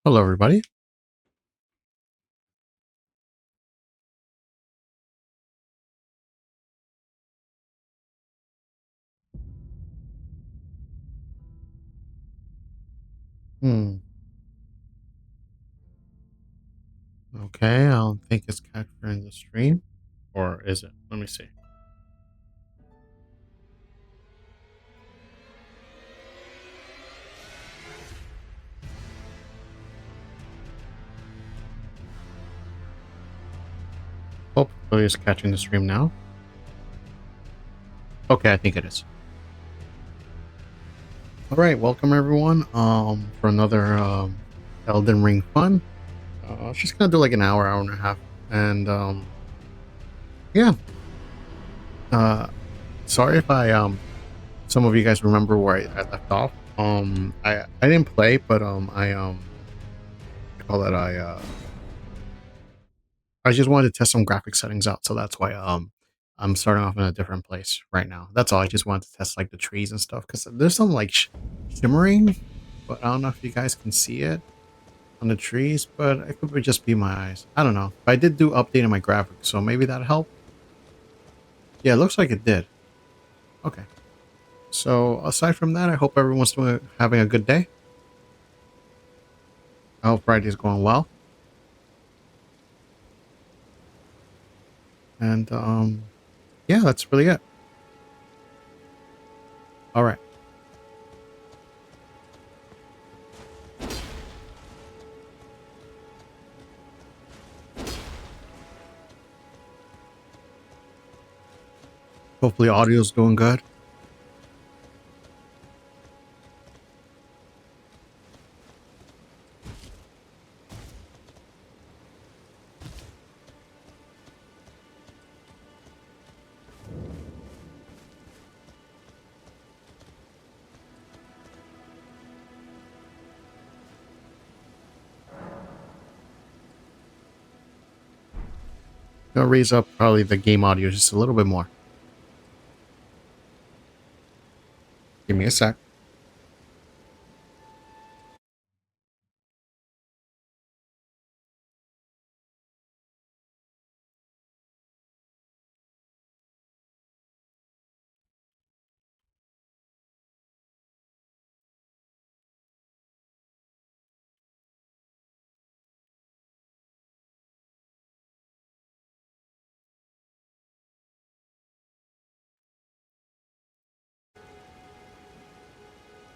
Hello, everybody. Hmm. Okay, I don't think it's capturing the stream. Or is it? Let me see. Hopefully it's catching the stream now. Okay, I think it is. All right, welcome everyone. For another Elden Ring fun. Just gonna do like an hour and a half, and yeah. Uh, sorry if I some of you guys remember where I left off. I didn't play, but I call it I just wanted to test some graphic settings out, so that's why I'm starting off in a different place right now. That's all. I just wanted to test like the trees and stuff because there's some like shimmering, but I don't know if you guys can see it on the trees. But it could just be my eyes. I don't know. But I did do updating my graphics, so maybe that helped. Yeah, it looks like it did. Okay. So aside from that, I hope everyone's having a good day. I hope Friday's going well. And yeah, that's really it. All right. Hopefully audio's doing good. Gonna raise up probably the game audio just a little bit more. Give me a sec.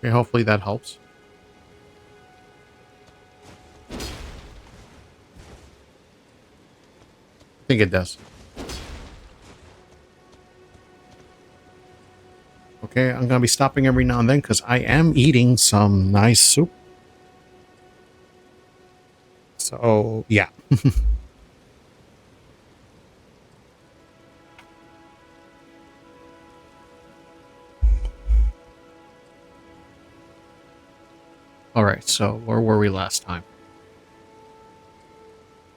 Okay, hopefully that helps. I think it does. Okay, I'm gonna be stopping every now and then because I am eating some nice soup. So yeah. All right. So where were we last time?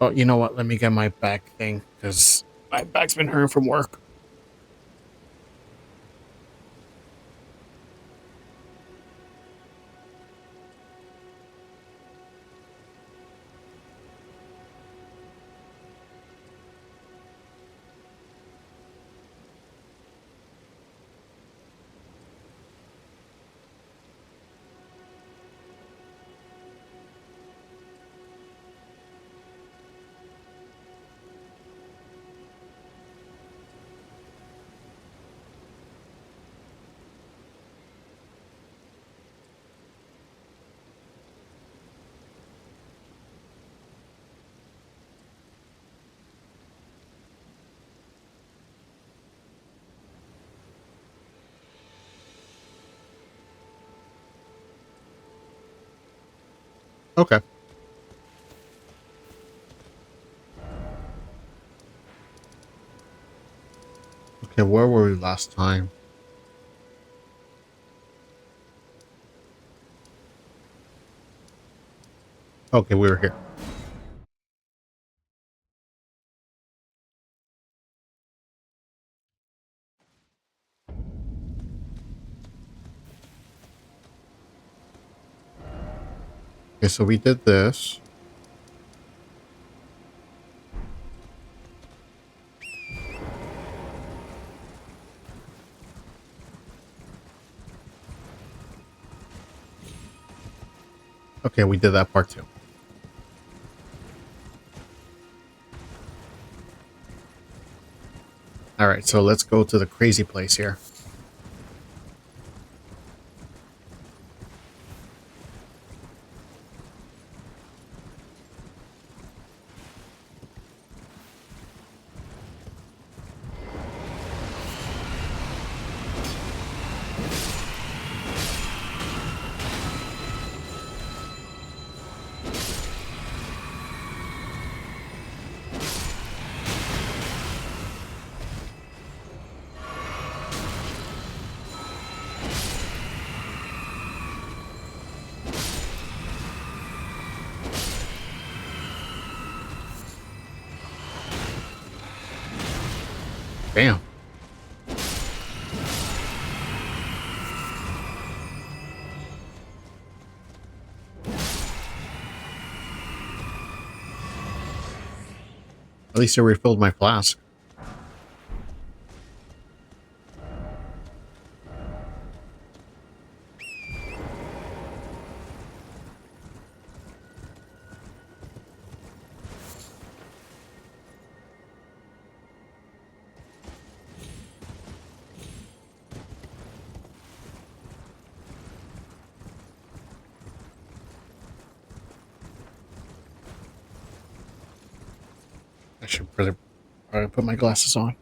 Oh, you know what? Let me get my back thing because my back's been hurting from work. Okay. Okay. Where were we last time? Okay, we were here. Okay, so we did this. Okay, we did that part too. All right, so let's go to the crazy place here. Bam. At least I refilled my flask. I should probably put my glasses on.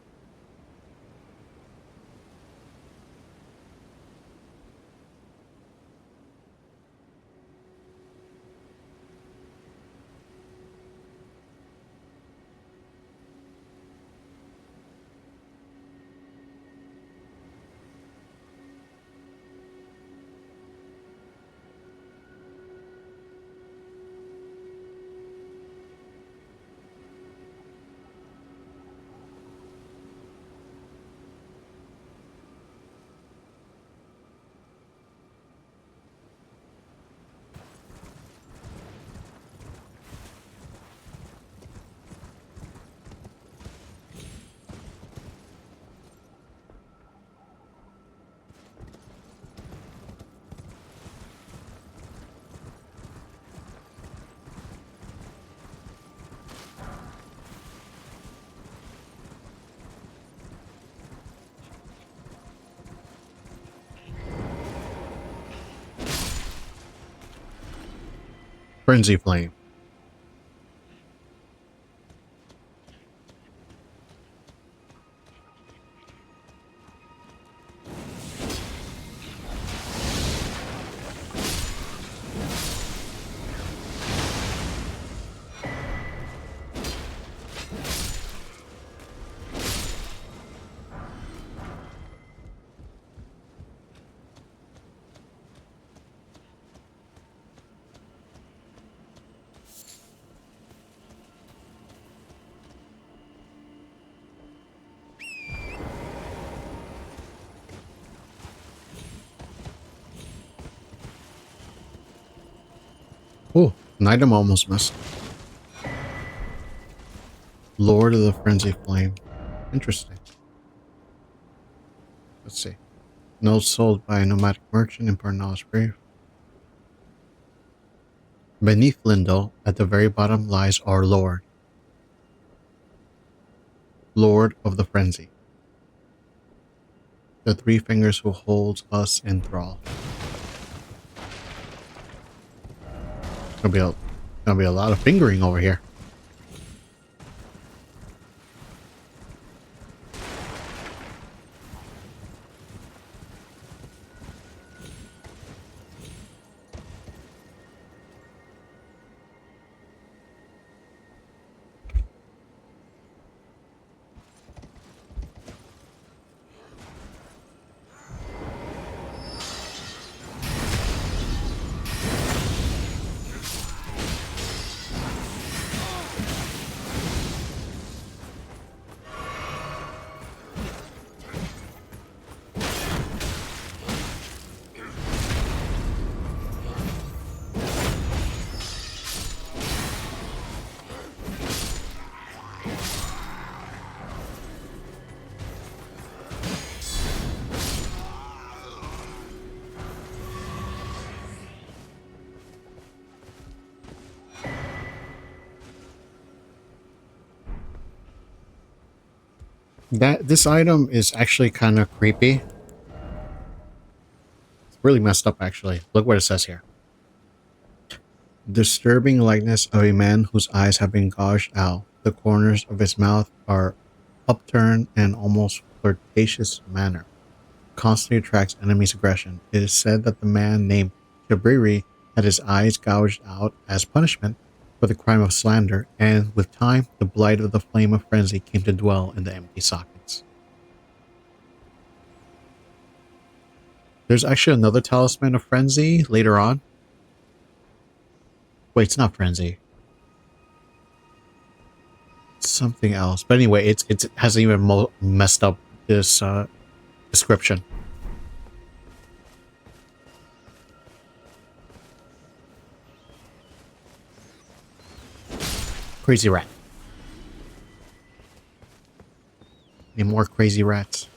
Frenzy flame. Oh, an item almost missed. Lord of the Frenzy Flame. Interesting. Let's see. Notes sold by a nomadic merchant in Parnell's Grave. Beneath Lindell, at the very bottom, lies our Lord. Lord of the Frenzy. The three fingers who holds us in thrall. Gonna be a lot of fingering over here. That this item is actually kind of creepy. It's really messed up, actually. Look what it says here. Disturbing likeness of a man whose eyes have been gouged out. The corners of his mouth are upturned in almost flirtatious manner. Constantly attracts enemies' aggression. It is said that the man named Jabriri had his eyes gouged out as punishment for the crime of slander, and with time, the blight of the flame of frenzy came to dwell in the empty sockets. There's actually another talisman of frenzy later on. Wait, it's not frenzy. It's something else. But anyway, it hasn't even messed up this description. Crazy rat. Any more crazy rats?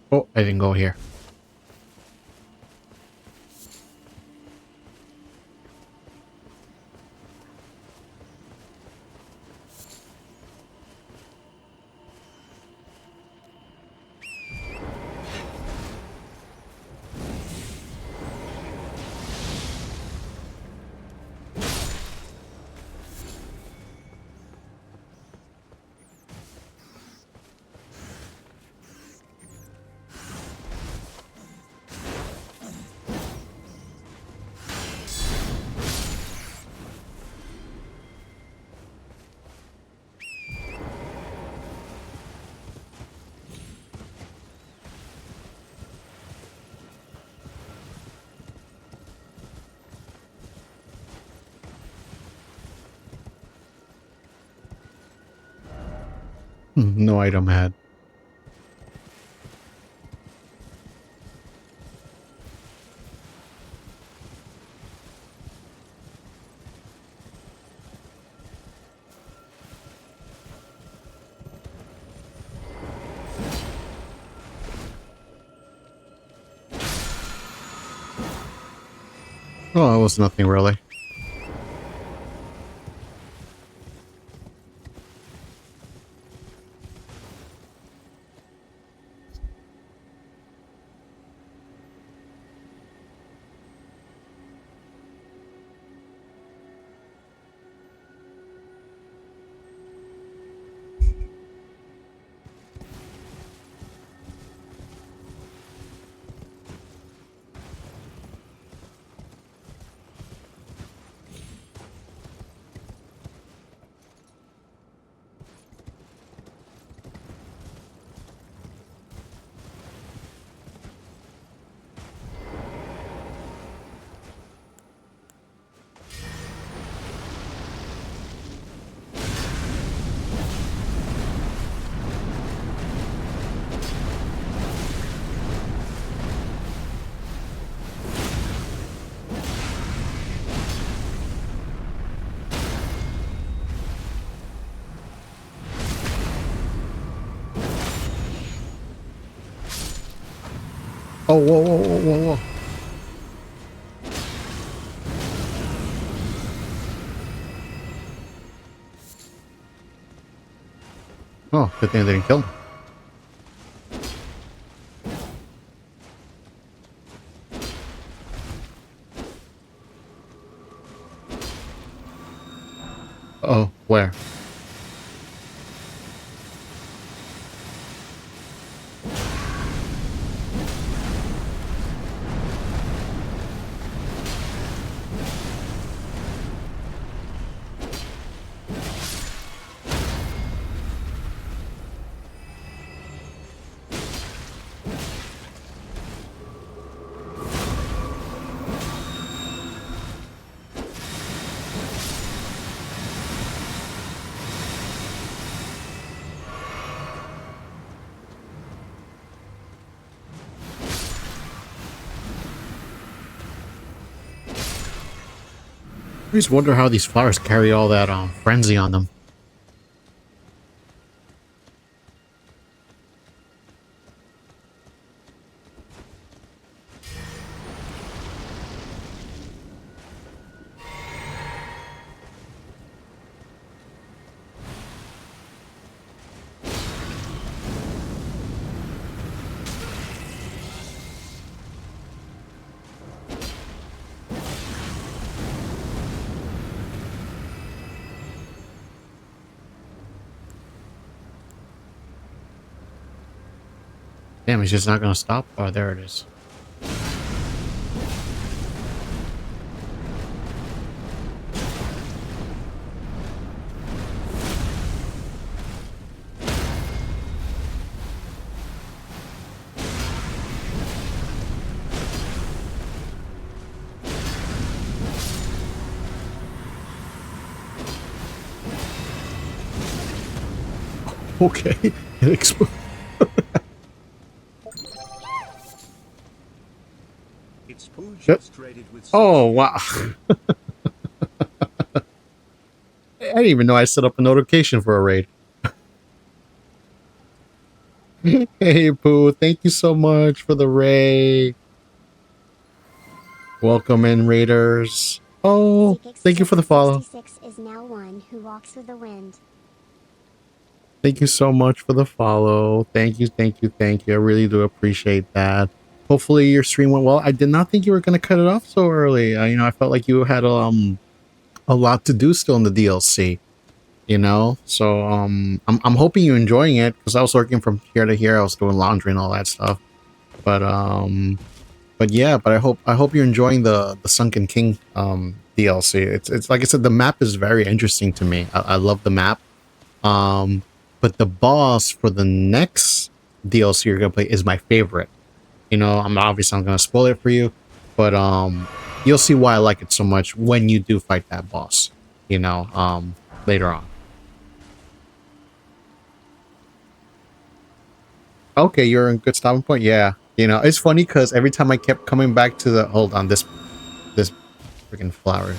Oh, I didn't go here. No item had. Oh, it was nothing really. Oh, whoa, whoa, whoa, whoa, whoa. Oh, good thing I didn't kill him. Oh, where? I always wonder how these flowers carry all that frenzy on them. Damn, it's just not gonna stop. Oh, there it is. Okay, it exploded. It's poo Yep. just traded with Oh wow! I didn't even know I set up a notification for a raid. Hey Pooh, thank you so much for the raid. Welcome in, raiders. Oh, thank you for the follow. Is now one who walks with the wind. Thank you so much for the follow. Thank you, thank you, thank you. I really do appreciate that. Hopefully your stream went well. I did not think you were going to cut it off so early. You know, I felt like you had a lot to do still in the DLC. You know, so I'm hoping you're enjoying it because I was working from here to here. I was doing laundry and all that stuff. But yeah, but I hope you're enjoying the Sunken King DLC. It's like I said, the map is very interesting to me. I love the map. Um, but the boss for the next DLC you're gonna play is my favorite. You know, I'm gonna spoil it for you, but you'll see why I like it so much when you do fight that boss. You know, later on. Okay, you're in good stopping point. Yeah, you know, it's funny because every time I kept coming back to the hold on this freaking flower.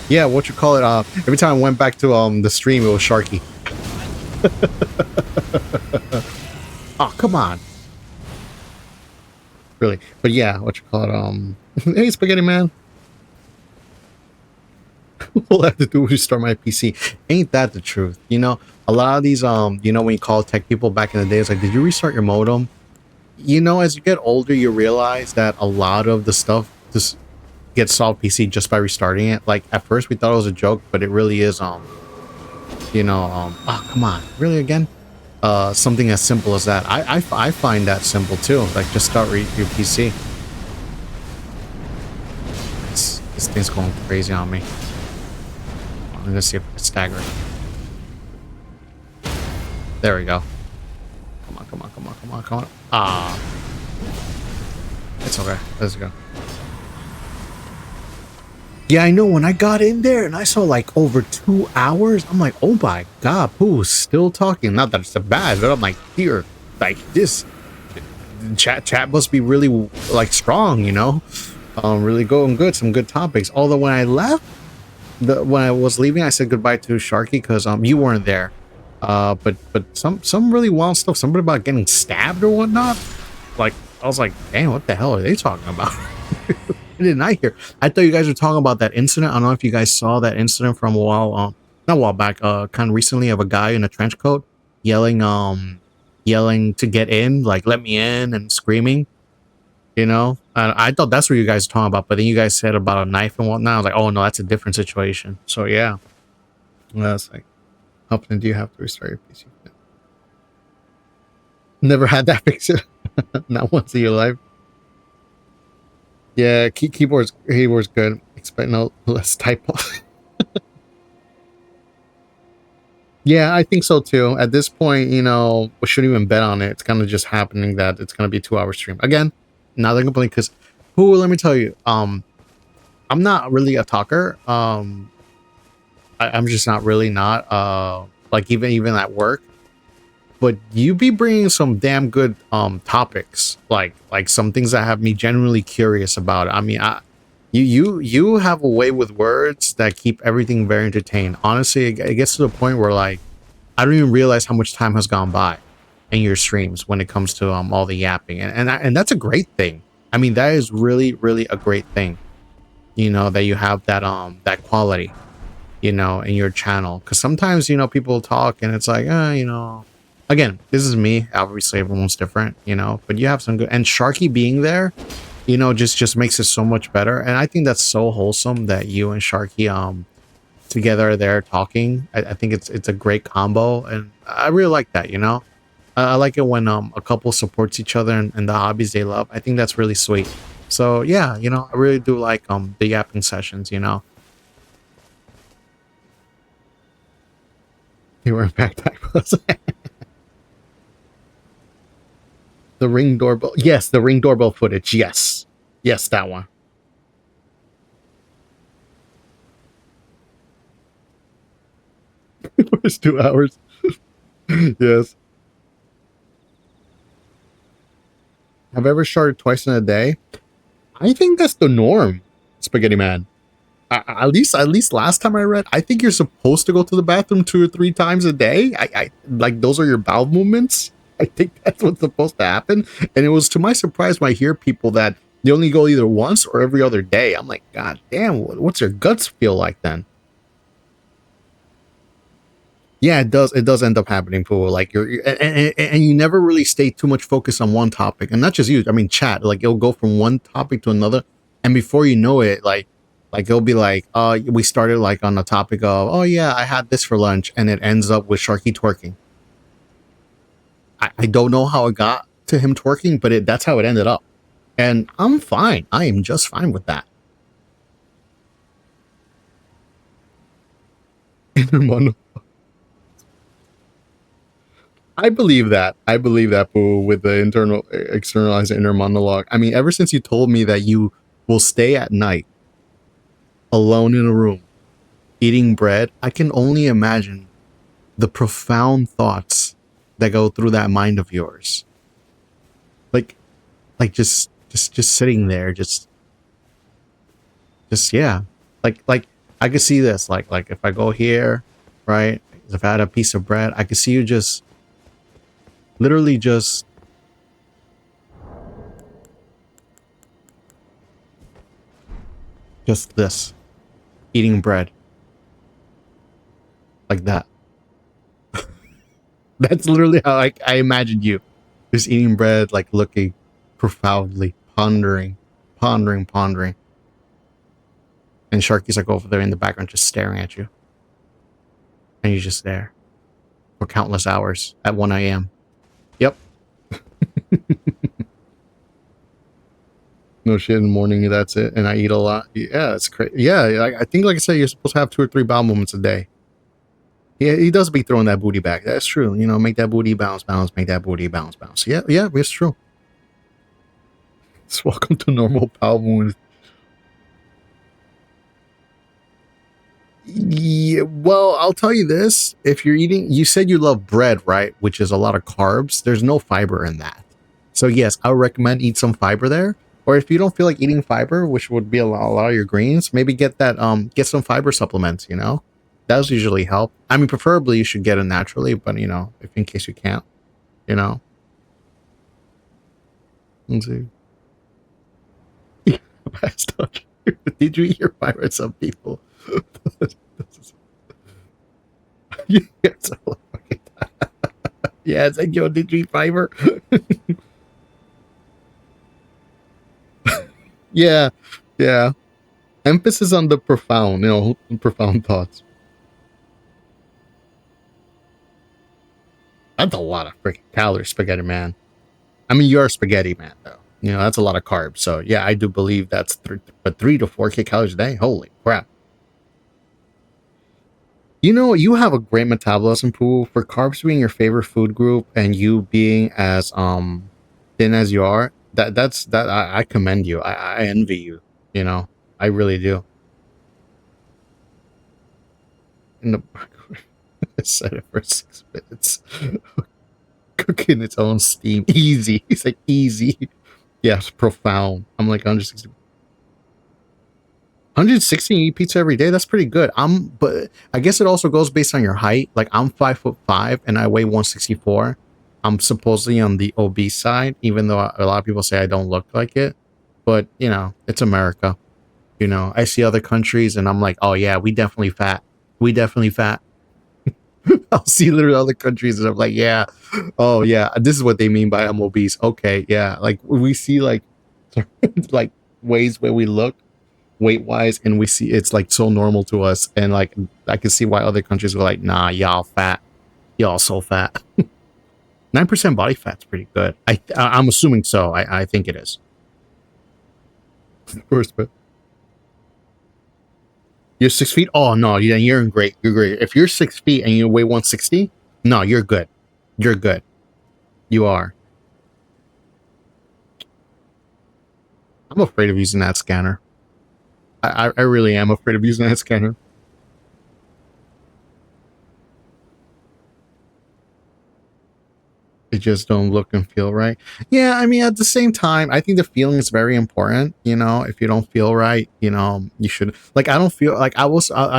Yeah, what you call it? Every time I went back to the stream, it was Sharky. Oh, come on. Really? But yeah, what you call it? Hey, Spaghetti Man. All I have to do is restart my PC. Ain't that the truth? You know, a lot of these you know, when you call tech people back in the day, it's like, did you restart your modem? You know, as you get older, you realize that a lot of the stuff just gets solved PC just by restarting it. Like at first we thought it was a joke, but it really is you know, oh come on, really again? Something as simple as that. I find that simple too. Like just start your PC. This thing's going crazy on me. I'm gonna see if I can stagger it. There we go. Come on, come on, come on, come on, come on. Ah. It's okay. Let's go. Yeah, I know. When I got in there and I saw like over 2 hours, I'm like, oh my god, Pooh's still talking. Not that it's bad, but I'm like, here, like this chat must be really like strong, you know, really going good, some good topics. Although when I left, when I was leaving, I said goodbye to Sharky because you weren't there. But some really wild stuff. Something about getting stabbed or whatnot. Like I was like, damn, what the hell are they talking about? I did not hear. I thought you guys were talking about that incident. I don't know if you guys saw that incident from a while, not a while back, kind of recently, of a guy in a trench coat yelling, yelling to get in, like let me in, and screaming. You know, I thought that's what you guys were talking about, but then you guys said about a knife and whatnot. I was like, oh no, that's a different situation. So yeah, that's like, how often do you have to restart your PC? Never had that fix it. Not once in your life. Yeah, keyboard's good. Expect no less typo. Yeah, I think so too. At this point, you know, we shouldn't even bet on it. It's kind of just happening that it's gonna be a 2-hour stream. Again, not a complaint because who let me tell you, I'm not really a talker. I'm just not really not like even at work. But you be bringing some damn good topics, like some things that have me genuinely curious about it. I mean, you have a way with words that keep everything very entertained. Honestly, it gets to the point where like I don't even realize how much time has gone by in your streams when it comes to all the yapping, and that's a great thing. I mean, that is really a great thing. You know, that you have that quality, you know, in your channel, because sometimes, you know, people talk and it's like, you know, again, this is me, obviously everyone's different, you know, but you have some good, and Sharky being there, you know, just makes it so much better. And I think that's so wholesome that you and Sharky together are there talking. I think it's a great combo, and I really like that, you know. I like it when a couple supports each other in the hobbies they love. I think that's really sweet. So yeah, I really do like the yapping sessions. You were in backpack plus. The Ring doorbell. Yes, the Ring doorbell footage. Yes, yes, that one. It's 2 hours. Yes. Have I ever sharded twice in a day? I think that's the norm, Spaghetti Man. At least last time I read, I think you're supposed to go to the bathroom 2 or 3 times a day. I like those are your bowel movements. I think that's what's supposed to happen. And it was to my surprise when I hear people that they only go either once or every other day. I'm like, God damn, what's your guts feel like then? Yeah, it does. It does end up happening, Pooh. Like and you never really stay too much focused on one topic, and not just you. I mean, chat. Like it'll go from one topic to another, and before you know it, like it'll be like, we started like on the topic of, oh yeah, I had this for lunch, and it ends up with Sharky twerking. I don't know how it got to him twerking, but that's how it ended up, and I'm fine. I am just fine with that. I believe that. I believe that, Boo, with the externalized inner monologue. I mean, ever since you told me that you will stay at night alone in a room eating bread, I can only imagine the profound thoughts that go through that mind of yours. Like, just sitting there, yeah. Like I could see this. Like if I go here, right? If I had a piece of bread, I could see you just literally just this, eating bread like that. That's literally how I imagined you, just eating bread, like looking profoundly, pondering. And Sharky's like over there in the background, just staring at you, and you're just there for countless hours at 1 a.m. Yep. No shit in the morning. That's it. And I eat a lot. Yeah, it's crazy. Yeah, I think, like I said, you're supposed to have 2 or 3 bowel movements a day. Yeah, he does be throwing that booty back. That's true. Make that booty bounce, make that booty bounce. Yeah, it's true. It's welcome to normal bowel movements. Yeah, well, I'll tell you this. If you're eating, you said you love bread, right? Which is a lot of carbs. There's no fiber in that. So yes, I would recommend eat some fiber there. Or if you don't feel like eating fiber, which would be a lot of your greens, maybe get some fiber supplements, Those usually help. I mean, preferably you should get it naturally, but if in case you can't, you know. Let's see. Did you eat your fiber at some people? Yeah, yeah, it's like, yo, did you eat fiber? Yeah, yeah. Emphasis on the profound, profound thoughts. That's a lot of freaking calories, Spaghetti Man. I mean, you're a spaghetti man, though. That's a lot of carbs. So yeah, I do believe that's 3 to 4K calories a day. Holy crap! You have a great metabolism, pool for carbs being your favorite food group, and you being as thin as you are. I commend you. I envy you. I really do. In the set it for 6 minutes, cooking its own steam, easy. He's like easy. Yes, profound. I'm like 160 eat pizza every day. That's pretty good. But I guess it also goes based on your height. Like I'm 5'5" and I weigh 164. I'm supposedly on the obese side, even though a lot of people say I don't look like it. But it's America. I see other countries and I'm like, oh yeah, we definitely fat. We definitely fat. I'll see literally other countries and I'm like, yeah, oh yeah, this is what they mean by I'm obese. Okay, yeah. Like we see like like ways where we look weight wise, and we see it's like so normal to us, and like I can see why other countries were like, nah, y'all fat, y'all so fat. 9% body fat's pretty good. I'm assuming so. I think it is. Of course, but you're 6 feet. Oh no, yeah, you're in great. You're great. If you're 6 feet and you weigh 160, no, you're good. You're good. You are. I'm afraid of using that scanner. I really am afraid of using that scanner. It just don't look and feel right. Yeah, I mean, at the same time, I think the feeling is very important. You know, if you don't feel right, you know, you should, like, I don't feel like I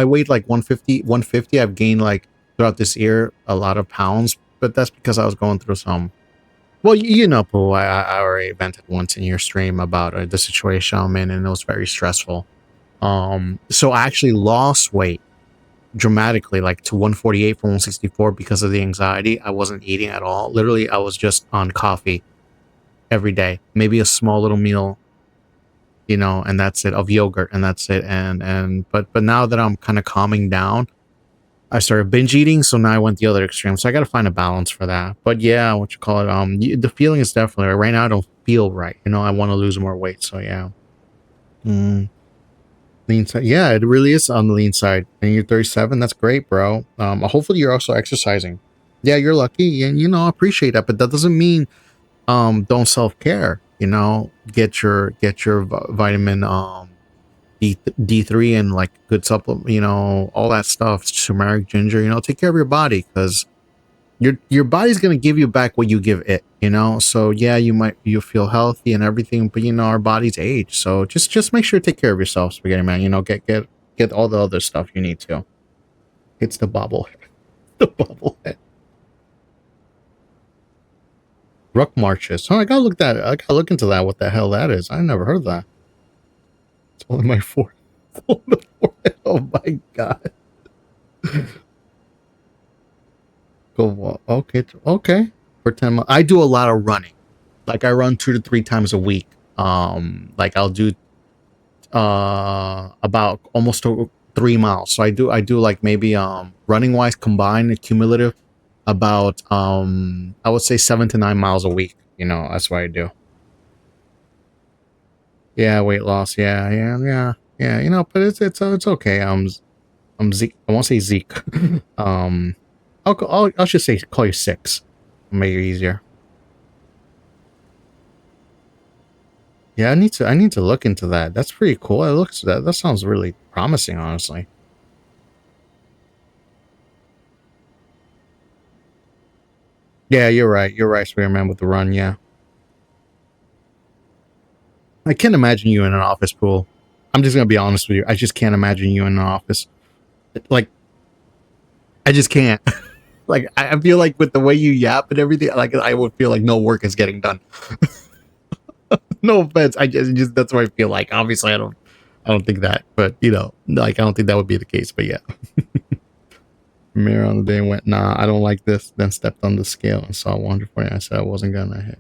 weighed like 150. I've gained like throughout this year a lot of pounds, but that's because I was going through some, well, you know, Pooh, I already vented once in your stream about the situation I'm in, and it was very stressful. So I actually lost weight dramatically, like to 148 from 164 because of the anxiety. I wasn't eating at all. Literally, I was just on coffee every day, maybe a small little meal, you know, and that's it, of yogurt, and that's it. But now that I'm kind of calming down, I started binge eating, so now I went the other extreme. So I got to find a balance for that. But yeah, what you call it? The feeling is definitely right now. I don't feel right. You know, I want to lose more weight. So yeah. Mm. Lean side, yeah, it really is on the lean side. And you're 37, that's great, bro. Hopefully you're also exercising. Yeah, you're lucky, and you know, I appreciate that, but that doesn't mean don't self-care. You know, get your vitamin D3 and like good supplement, you know, all that stuff, turmeric, ginger, you know, take care of your body, because your body's gonna give you back what you give it, you know. So yeah, you feel healthy and everything, but you know, our bodies age, so just make sure to take care of yourself, spaghetti man. You know, get all the other stuff you need to. It's the bubble, the bubble head. Ruck marches. Oh, I gotta look into that. What the hell that is? I never heard of that. It's only my fourth. Oh my god. Go okay, okay. For 10 months, I do a lot of running. Like I run 2 to 3 times a week. Like I'll do about almost 3 miles. So I do like maybe running wise combined cumulative about I would say 7 to 9 miles a week. You know, that's what I do. Yeah, weight loss. Yeah. You know, but it's okay. I'm Zeke. I won't say Zeke. um, I'll just say call you Six. Make it easier. Yeah, I need to look into that. That's pretty cool. That sounds really promising, honestly. Yeah, you're right. You're right, Spider-Man, with the run. Yeah, I can't imagine you in an office pool. I'm just gonna be honest with you. I just can't imagine you in an office. Like, I just can't. Like, I feel like with the way you yap and everything, like I would feel like no work is getting done. No offense. I just that's what I feel like. Obviously, I don't think that, but you know, like I don't think that would be the case. But yeah, mirror on the day and went, nah, I don't like this. Then stepped on the scale and saw 140. I said I wasn't gonna hit.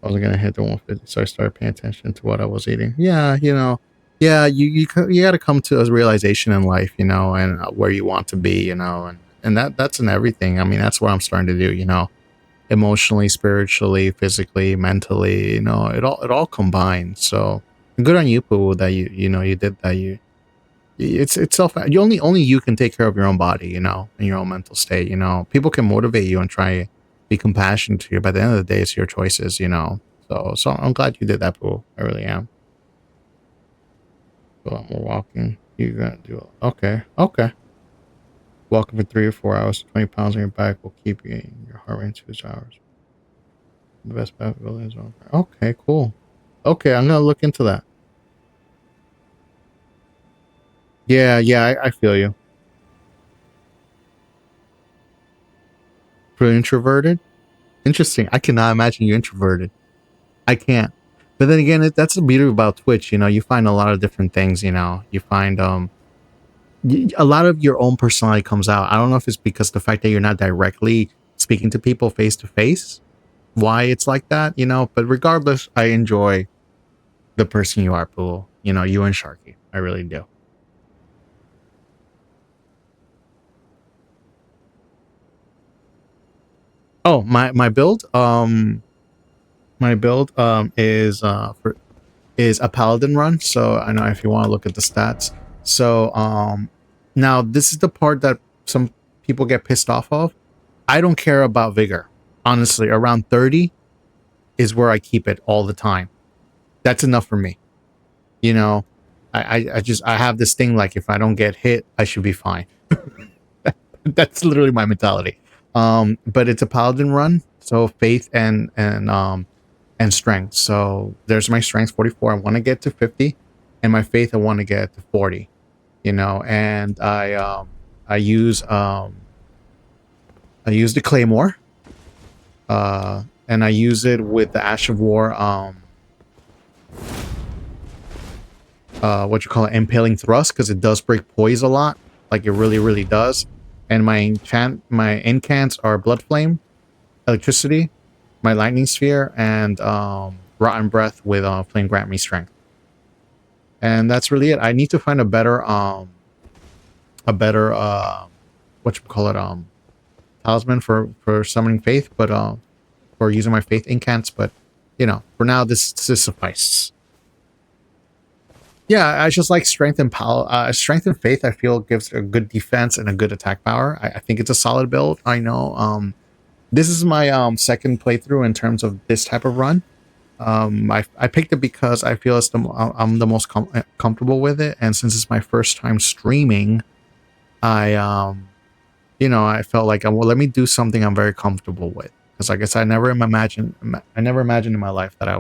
I wasn't gonna hit the 150, so I started paying attention to what I was eating. Yeah, you know, yeah, you got to come to a realization in life, you know, and where you want to be, you know, and that's in everything. I mean, that's what I'm starting to do, you know, emotionally, spiritually, physically, mentally, you know, it all combines. So good on you, Pooh, that you know you did that. It's self. You only you can take care of your own body, you know, and your own mental state. You know, people can motivate you and try be compassionate to you. But at the end of the day, it's your choices, you know. So I'm glad you did that, Pooh. I really am. A lot more walking. You're gonna do it. Okay. Walking for 3 or 4 hours, 20 pounds on your back will keep you in your heart rate in 2 hours. The best bet is on. Okay, cool. Okay, I'm gonna look into that. Yeah, I feel you. For introverted, interesting. I cannot imagine you introverted. I can't. But then again, that's the beauty about Twitch. You know, you find a lot of different things. You know, you find a lot of your own personality comes out. I don't know if it's because the fact that you're not directly speaking to people face to face, why it's like that. You know, but regardless, I enjoy the person you are, Pool. You know, you and Sharky. I really do. Oh, my build is a paladin run. So I know if you want to look at the stats. So now this is the part that some people get pissed off of. I don't care about vigor. Honestly, around 30 is where I keep it all the time. That's enough for me. You know, I have this thing like if I don't get hit, I should be fine. That's literally my mentality. But it's a paladin run, so faith and strength. So there's my strength 44. I want to get to 50, and my faith I want to get to 40. You know, and I use I use the claymore, and I use it with the Ash of War. What you call it, impaling thrust, because it does break poise a lot, like it really does. And my incants are blood flame, electricity, my lightning sphere, and rotten breath with flame grant me strength. And that's really it. I need to find a better what you call it, talisman for summoning faith, but for using my faith incants. But you know, for now this suffices. Yeah, I just like strength and power. Strength and faith, I feel, gives a good defense and a good attack power. I think it's a solid build. I know. This is my second playthrough in terms of this type of run. I picked it because I feel I'm the most comfortable with it, and since it's my first time streaming, I you know, I felt like well, let me do something I'm very comfortable with. Because like I said, I never imagined in my life that I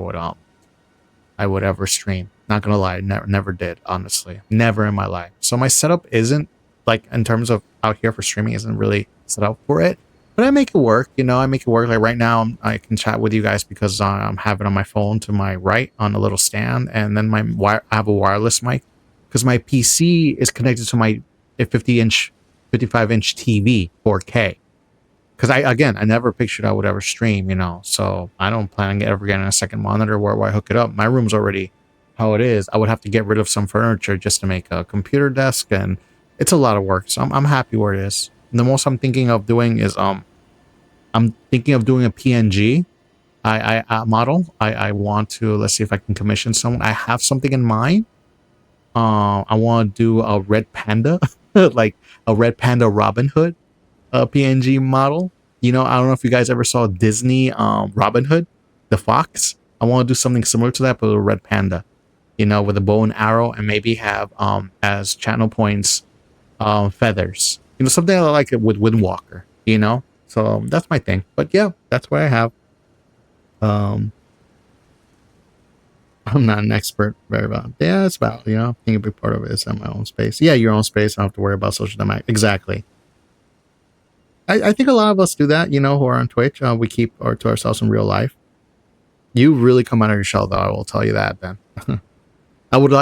would ever stream. Not gonna lie, never did, honestly. Never in my life. So my setup isn't, like, in terms of out here for streaming, isn't really set up for it. But I make it work, you know, I make it work. Like right now, I can chat with you guys because I'm having on my phone to my right on a little stand. And then I have a wireless mic because my PC is connected to my 55-inch TV, 4K. Because I never pictured I would ever stream, you know, so I don't plan on ever getting a second monitor where I hook it up. My room's already how it is. I would have to get rid of some furniture just to make a computer desk, and it's a lot of work. So I'm happy where it is. And the most I'm thinking of doing is I'm thinking of doing a PNG model. I want to, let's see if I can commission someone. I have something in mind. I want to do a red panda, like a red panda Robin Hood PNG model. You know, I don't know if you guys ever saw Disney Robin Hood, the fox. I want to do something similar to that, but with a red panda. You know, with a bow and arrow, and maybe have as channel points feathers. You know, something I like it with Windwalker. You know, so that's my thing. But yeah, that's what I have. Um, I'm not an expert very about. Yeah, it's about, you know, being a big part of it is in my own space. Yeah, your own space. I don't have to worry about social dynamic. Exactly. I think a lot of us do that, you know, who are on Twitch. We keep to ourselves in real life. You really come out of your shell, though. I will tell you that, Ben. I would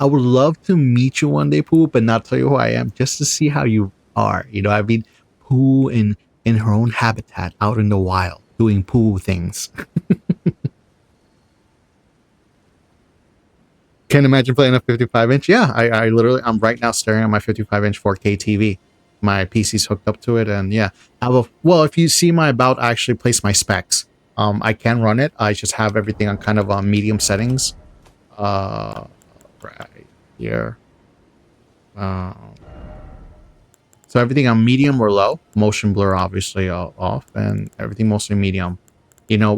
love to meet you one day, Pooh, but not tell you who I am, just to see how you are. You know, I mean, Pooh in her own habitat, out in the wild, doing Pooh things. Can't imagine playing a 55-inch. Yeah, I literally, I'm right now staring at my 55-inch 4K TV. My PC's hooked up to it, and yeah, well, if you see my about, I actually place my specs. I can run it. I just have everything on kind of medium settings. Right here. So everything on medium or low. Motion blur obviously off, and everything mostly medium. You know,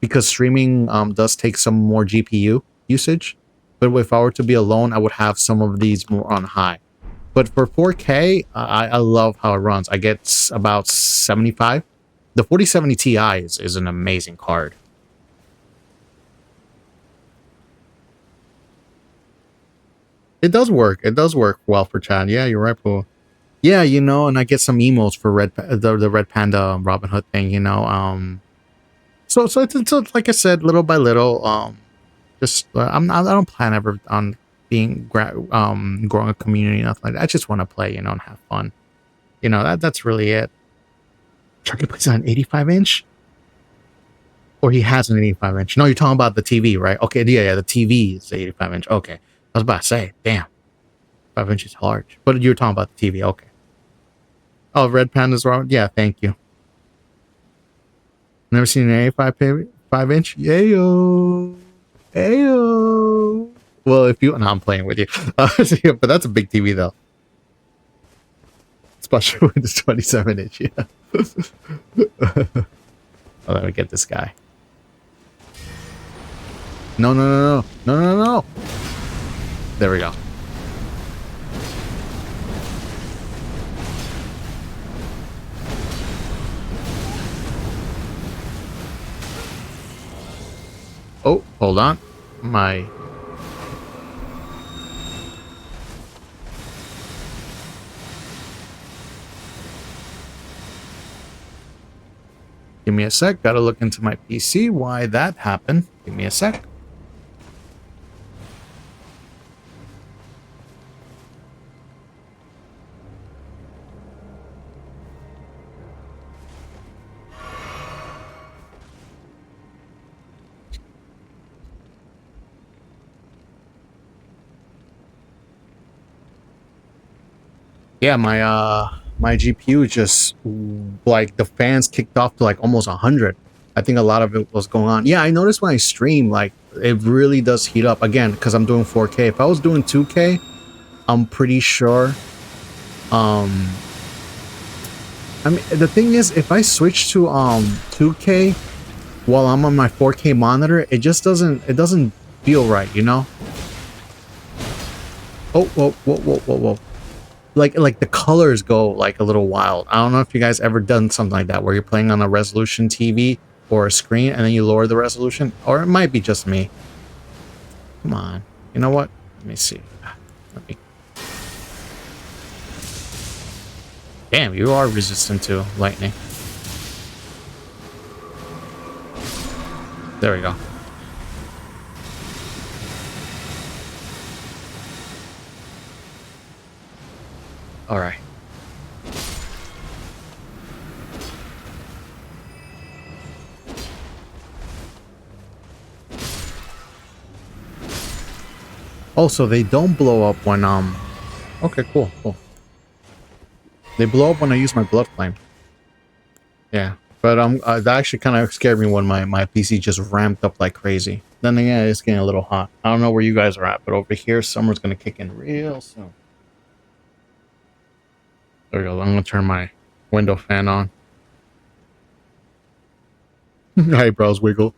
because streaming does take some more GPU usage. But if I were to be alone, I would have some of these more on high. But for 4K, I love how it runs. I get about 75. The 4070 Ti is an amazing card. It does work. It does work well for chat. Yeah, you're right, Pooh. Yeah, you know, and I get some emotes for the Red Panda Robin Hood thing, you know. So it's like I said, little by little. Just I don't plan ever on growing a community, nothing like that. I just want to play, you know, and have fun. You know, that's really it. Chucky plays on an 85-inch, or he has an 85-inch. No, you're talking about the TV, right? Okay, yeah, the TV is 85-inch. Okay, I was about to say, damn, 5 inches is large, but you're talking about the TV. Okay. Oh, Red Panda's wrong. Yeah, thank you. Never seen an 5-inch? Yayo. Ayo. Well, if you... No, I'm playing with you. Yeah, but that's a big TV, though. Especially with this 27-inch, yeah. Oh, let me get this guy. No, no, no, no. No, no, no, no. There we go. Oh, hold on. My... Give me a sec. Gotta look into my PC why that happened. Give me a sec. Yeah, my GPU just, like, the fans kicked off to like almost 100. I think a lot of it was going on. Yeah, I noticed when I stream, like, it really does heat up again because I'm doing 4K. If I was doing 2K, I'm pretty sure. I mean, the thing is, if I switch to 2K while I'm on my 4K monitor, it just doesn't feel right, you know? Oh, whoa, whoa, whoa, whoa, whoa. Like the colors go like a little wild. I don't know if you guys ever done something like that where you're playing on a resolution TV or a screen and then you lower the resolution, or it might be just me. Come on, you know what? Let me see. Let me... Damn, you are resistant to lightning. There we go. All right. Also, they don't blow up when okay, cool, cool. They blow up when I use my blood flame. Yeah, but that actually kind of scared me when my PC just ramped up like crazy. Then again, it's getting a little hot. I don't know where you guys are at, but over here, summer's gonna kick in real soon. There we go. I'm gonna turn my window fan on. Eyebrows wiggle.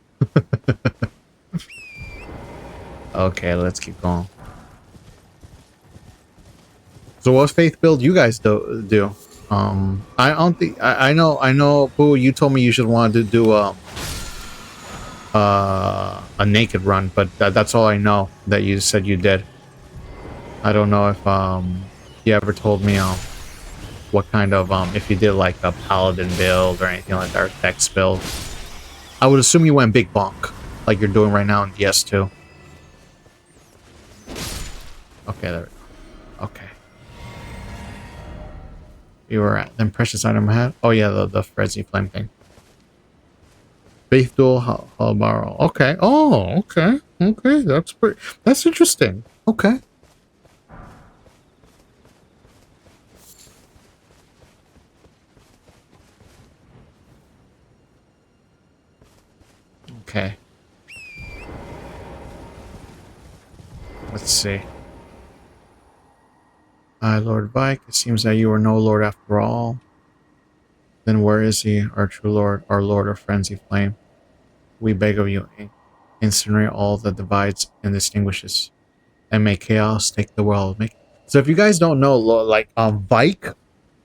Okay, let's keep going. So what faith build you guys do? I don't think I know. Boo, you told me you should want to do a naked run, but that's all I know that you said you did. I don't know if you ever told me what kind of if you did like a paladin build or anything like that, or dex build. I would assume you went big bonk like you're doing right now in DS2. Okay, there we go. Okay. You were at then precious item I had. Oh yeah, the frenzy flame thing. Faith duel halbaro. Okay. Oh, okay. Okay, that's interesting. Okay. Okay. Let's see. Lord Vyke, it seems that you are no lord after all. Then where is he, our true lord, our lord of frenzy flame? We beg of you, incinerate all that divides and distinguishes, and make chaos take the world. So if you guys don't know, like Vyke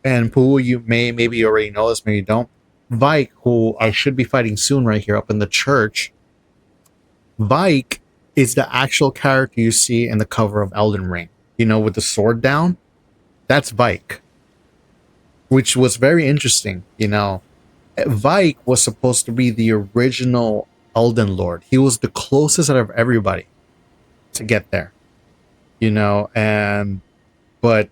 and Poo, you maybe you already know this, maybe you don't. Vyke, who I should be fighting soon right here up in the church. Vyke is the actual character you see in the cover of Elden Ring. You know, with the sword down. That's Vyke. Which was very interesting, you know. Vyke was supposed to be the original Elden Lord. He was the closest out of everybody to get there. You know, but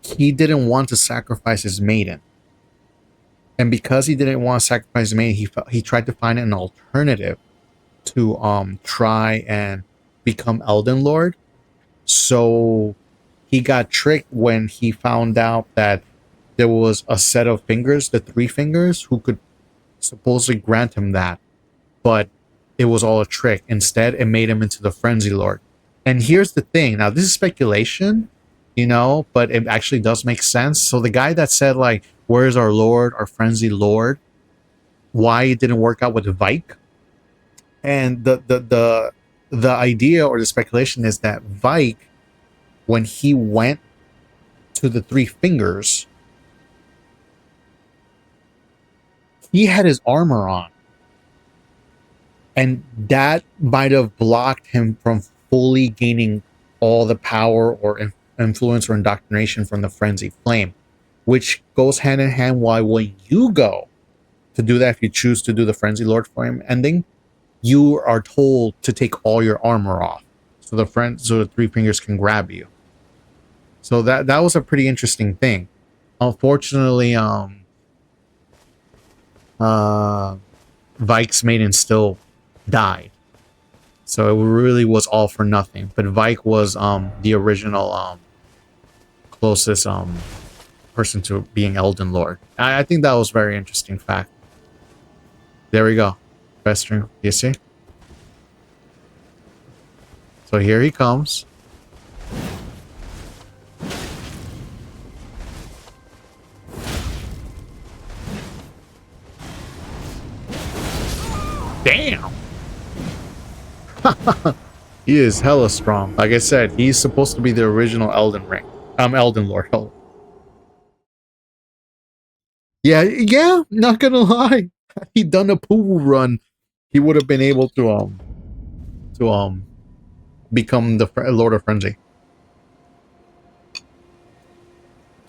he didn't want to sacrifice his maiden. And because he didn't want to sacrifice his maiden, he tried to find an alternative to try and become Elden Lord. So he got tricked when he found out that there was a set of fingers, the 3 fingers, who could supposedly grant him that, but it was all a trick. Instead, it made him into the Frenzy Lord. And here's the thing. Now, this is speculation, you know, but it actually does make sense. So the guy that said, like, where's our Lord, our Frenzy Lord, why it didn't work out with Vyke, and the idea or the speculation is that Vyke, when he went to the Three Fingers, he had his armor on, and that might have blocked him from fully gaining all the power or influence or indoctrination from the Frenzy Flame, which goes hand in hand. Why when you go to do that, if you choose to do the Frenzy Lord Flame ending, you are told to take all your armor off, so the Three Fingers can grab you. So that was a pretty interesting thing. Unfortunately, Vyke's maiden still died, so it really was all for nothing. But Vyke was the original closest person to being Elden Lord. I think that was a very interesting fact. There we go. Best string. You see? So here he comes. Damn! He is hella strong. Like I said, he's supposed to be the original Elden Ring. Elden Lord. Yeah, not gonna lie. Had he done a Poo run, he would have been able to become the Lord of Frenzy.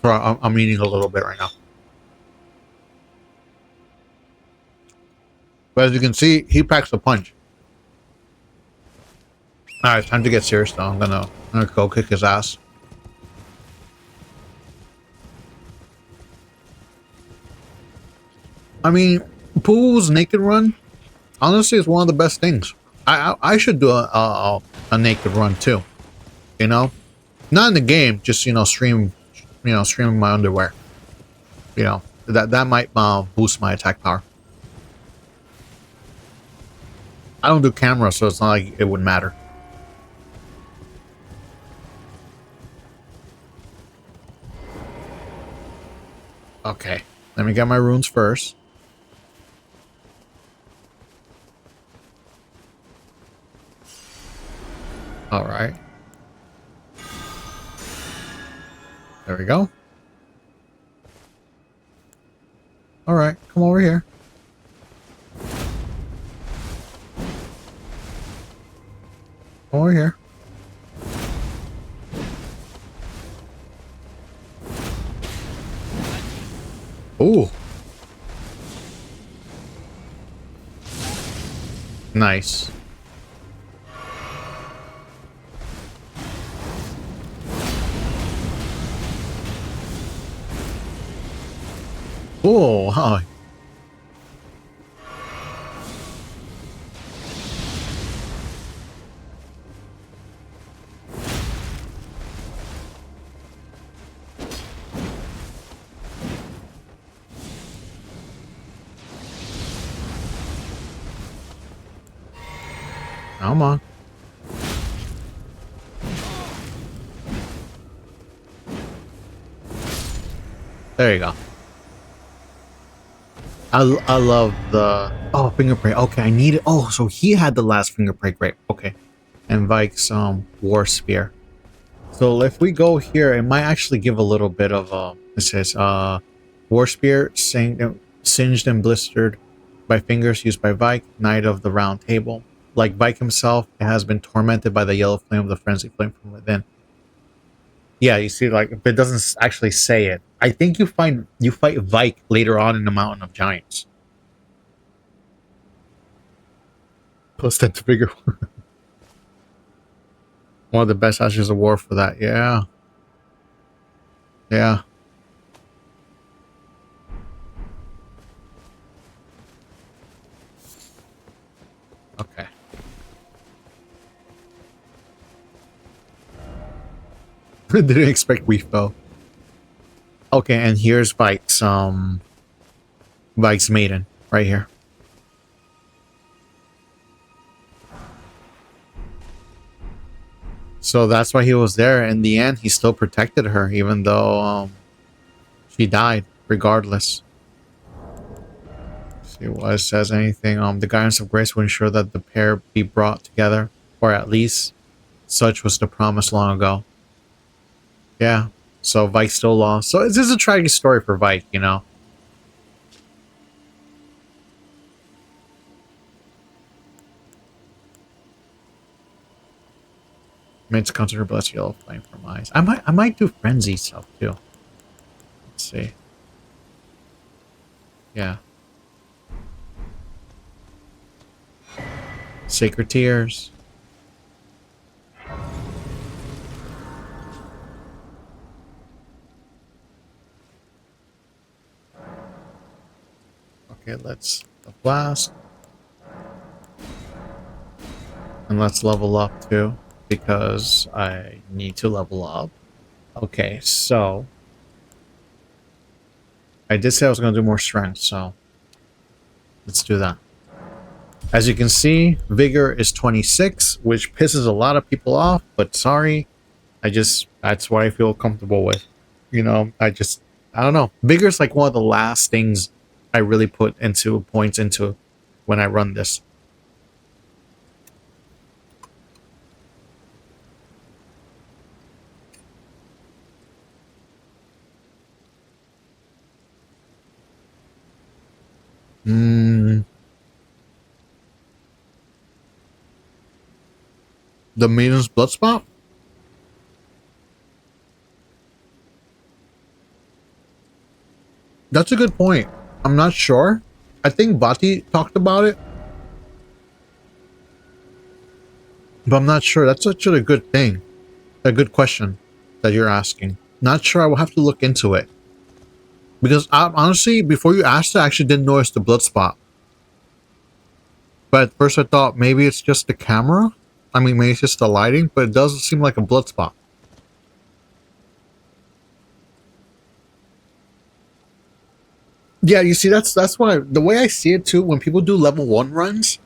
Sorry, I'm eating a little bit right now. But as you can see, he packs a punch. Alright, it's time to get serious though. I'm gonna go kick his ass. I mean, Pooh's naked run, honestly, is one of the best things. I should do a naked run too. You know, not in the game, just stream my underwear. You know, that might boost my attack power. I don't do camera, so it's not like it would matter. Okay, let me get my runes first. All right. There we go. All right, come over here. Come over here. Ooh. Nice. Oh, huh. Come on. There you go. I love the fingerprint. Okay, I need it. Oh, so he had the last fingerprint. Great. Okay, and Vyke's war spear. So if we go here, it might actually give a little bit of it says war spear singed and blistered by fingers used by Vyke, Knight of the Round Table. Like Vyke himself, it has been tormented by the yellow flame of the frenzy flame from within. Yeah, you see, like, if it doesn't actually say it, I think you fight Vyke later on in the Mountain of Giants. Plus that figure. One of the best Ashes of War for that. Yeah. Yeah. Okay. Didn't expect we fell. Okay, and here's Vyke's maiden right here. So that's why he was there. In the end, he still protected her, even though she died, regardless. Let's see what it says. Anything. The guidance of grace will ensure that the pair be brought together, or at least such was the promise long ago. Yeah. So Vyke still lost. So this is a tragic story for Vyke, you know. Meant to consider bless yellow flame from eyes. I might do frenzy stuff too. Let's see. Yeah. Sacred tears. Okay, let's the flask. And let's level up too, because I need to level up. Okay, so I did say I was going to do more strength, so let's do that. As you can see, vigor is 26, which pisses a lot of people off, but sorry, that's what I feel comfortable with. You know, I don't know. Vigor is like one of the last things I really put into points into when I run this. The Maiden's Blood Spot? That's a good point. I'm not sure. I think Bati talked about it. But I'm not sure. That's actually a good thing. A good question that you're asking. Not sure. I will have to look into it. Because honestly, before you asked it, I actually didn't notice the blood spot. But at first I thought maybe it's just the camera. I mean, maybe it's just the lighting, but it doesn't seem like a blood spot. Yeah, you see, that's why the way I see it too. When people do level 1 runs,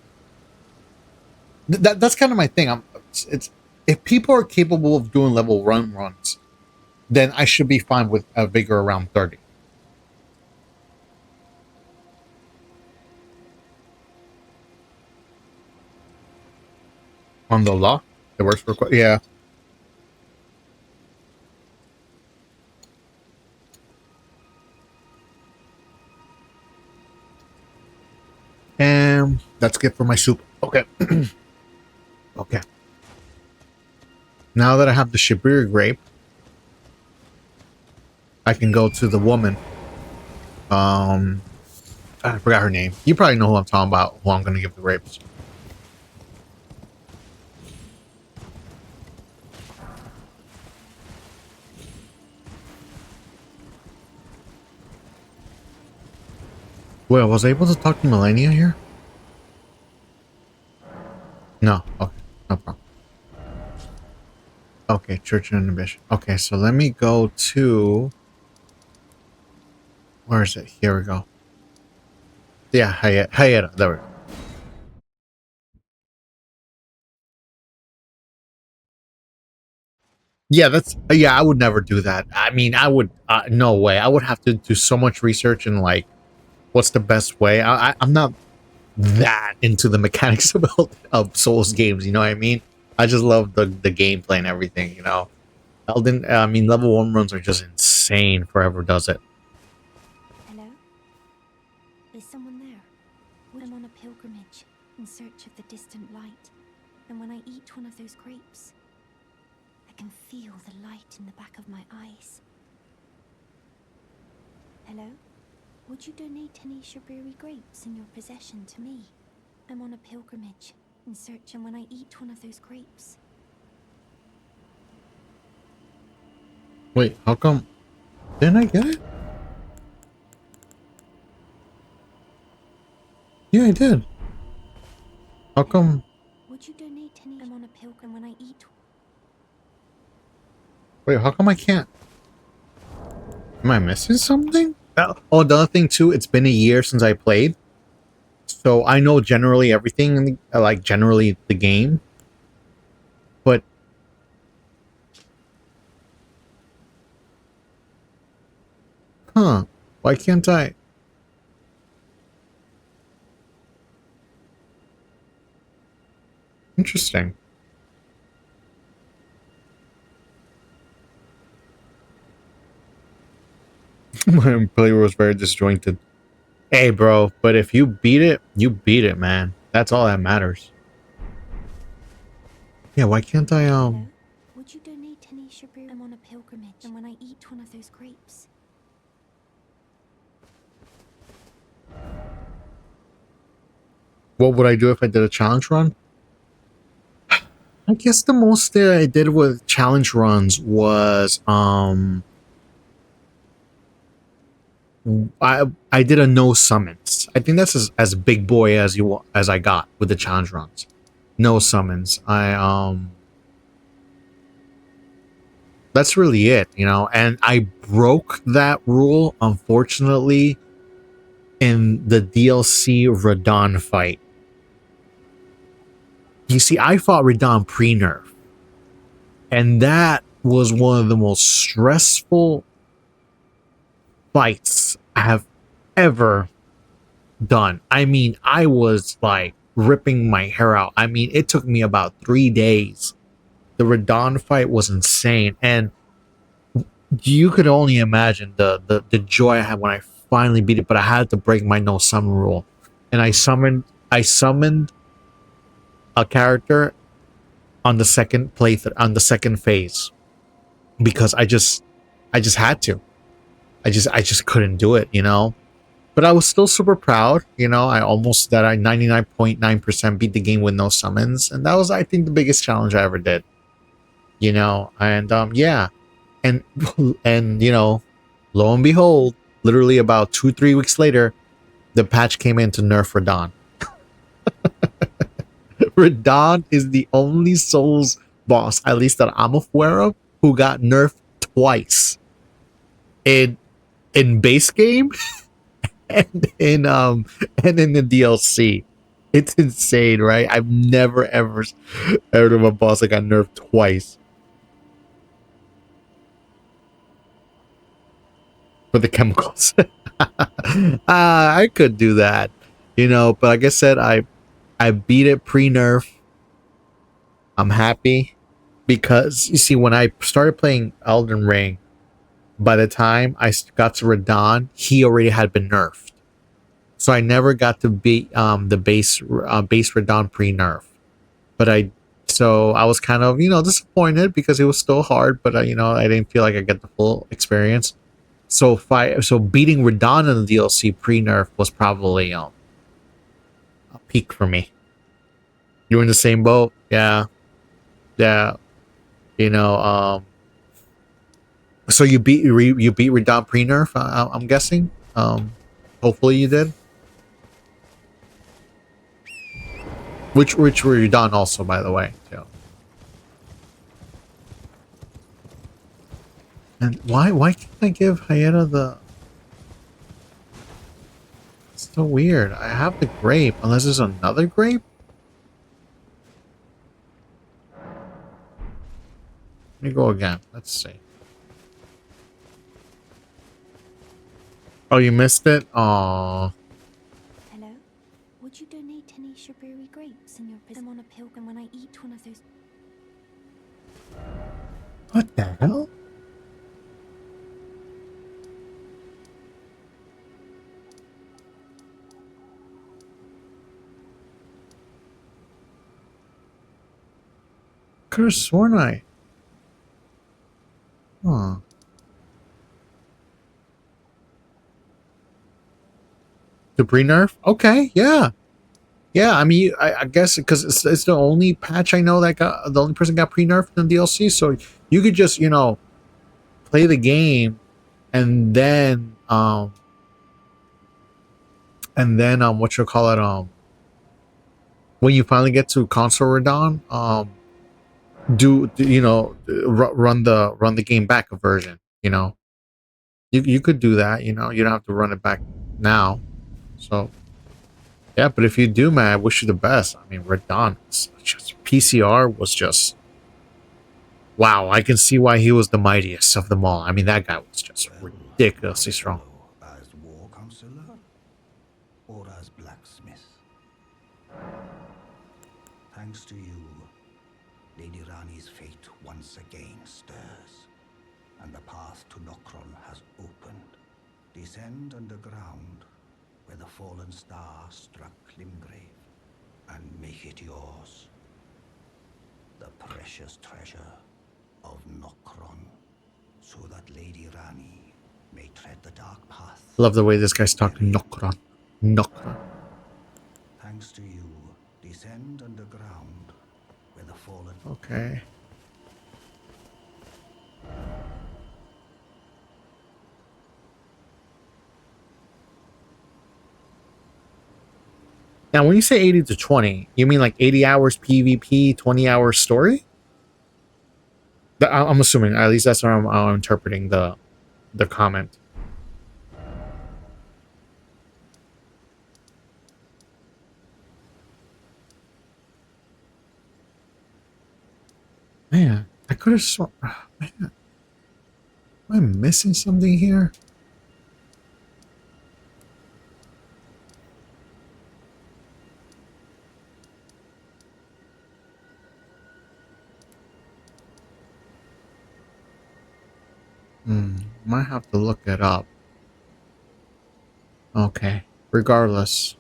that's kind of my thing. It's if people are capable of doing level 1 runs, then I should be fine with a vigor around 30. On the law, it works for yeah. And that's good for my soup. Okay. Okay. Now that I have the Shibiri grape, I can go to the woman. I forgot her name. You probably know who I'm talking about, who I'm going to give the grapes. Wait, was I able to talk to Melania here? No. Okay. No problem. Okay, Church and Inhibition. Okay, so let me go to... Where is it? Here we go. Yeah, Hayata. There we go. Yeah, I would never do that. I mean, I would, no way. I would have to do so much research and like, what's the best way? I'm not that into the mechanics of Souls games, you know what I mean? I just love the gameplay and everything, you know? I mean, level 1 runs are just insane. Forever does it. Hello? Is someone there? I'm on a pilgrimage in search of the distant light, and when I eat one of those grapes, I can feel the light in the back of my eyes. Hello? Would you donate any Shibiri grapes in your possession to me? I'm on a pilgrimage in search, and when I eat one of those grapes... Wait, how come? Didn't I get it? Yeah, I did. How come? Would you donate any? I'm on a pilgrim when I eat. Wait, how come I can't? Am I missing something? Oh, the other thing too, it's been a year since I played. So I know generally everything in the, like generally the game, but huh? Why can't I? Interesting. My player was very disjointed. Hey, bro, but if you beat it, man. That's all that matters. Yeah, why can't I, Hello? Would you donate any Shabu? I'm on a pilgrimage, and when I eat one of those grapes, what would I do if I did a challenge run? I guess the most that I did with challenge runs was, I did a no summons. I think that's as big boy as I got with the challenge runs. No summons. That's really it, you know. And I broke that rule, unfortunately, in the DLC Radon fight. You see, I fought Radon pre-nerf, and that was one of the most stressful fights I have ever done. I mean, I was like ripping my hair out. I mean, it took me about 3 days. The Radon fight was insane, and you could only imagine the joy I had when I finally beat it. But I had to break my no summon rule, and I summoned a character on the second on the second phase because I just had to. I just couldn't do it, you know. But I was still super proud, you know. I 99.9% beat the game with no summons, and that was, I think, the biggest challenge I ever did, you know. And yeah, and and you know, lo and behold, literally about 2-3 weeks later, the patch came in to nerf Radon. Radon is the only Souls boss, at least that I'm aware of, who got nerfed twice in base game and in the DLC. It's insane, right? I've never ever heard of a boss that got nerfed twice for the chemicals. I could do that, you know, but like I said, I beat it pre-nerf. I'm happy because you see, when I started playing Elden Ring, by the time I got to Radon, he already had been nerfed. So I never got to beat the base Radon pre-nerf. But I was kind of, you know, disappointed because it was still hard, but you know, I didn't feel like I get the full experience. So beating Radon in the DLC pre-nerf was probably a peak for me. You were in the same boat? Yeah. Yeah. You know, so you beat Radon pre-nerf, I'm guessing. Hopefully you did. Which were you done also, by the way, too. And why can't I give Hyena the... It's so weird. I have the grape, unless there's another grape? Let me go again. Let's see. Oh, you missed it? Aww. hello? Would you donate any Shaburi grapes in your prison? I'm on a pilgrim when I eat one of those. What the hell? Could have sworn I... Huh. Debris nerf? Okay, yeah. Yeah, I mean, I guess because it's the only patch I know that got... The only person got pre-nerfed in the DLC, so you could just, you know, play the game and then, what you call it, when you finally get to console Radon, you know, run the game back a version, you know. You could do that, you know. You don't have to run it back now. So Yeah, but if you do, man, I wish you the best. I mean, Radon, just PCR was just wow. I can see why he was the mightiest of them all. I mean, that guy was just ridiculously strong. As war counselor or as blacksmith? Thanks to you, Lady Rani's fate once again stirs, and the path to Nokron has opened. Descend underground, where the fallen star struck Limgrave, and make it yours. The precious treasure of Nokron, so that Lady Rani may tread the dark path. Love the way this guy's talking. Nokron. Nokron. Thanks to you, descend underground, where the fallen... Okay. Now, when you say 80 to 20, you mean like 80 hours PvP, 20 hours story? I'm assuming, at least that's how I'm interpreting the comment. Man, I could have sworn... man, am I missing something here? Might have to look it up. Okay. Regardless.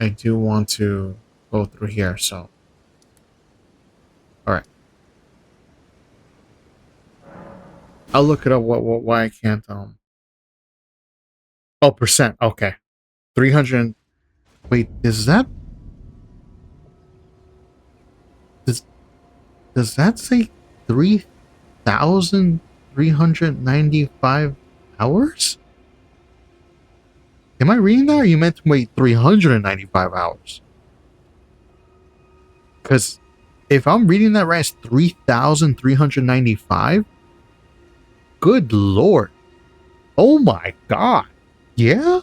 I do want to go through here, so. Alright. I'll look it up why I can't oh, percent. Okay. 300. Wait, is that does that say 3,395 hours? Am I reading that, or you meant to wait 395 hours? Because if I'm reading that right, it's 3,395. Good lord. Oh my god. Yeah?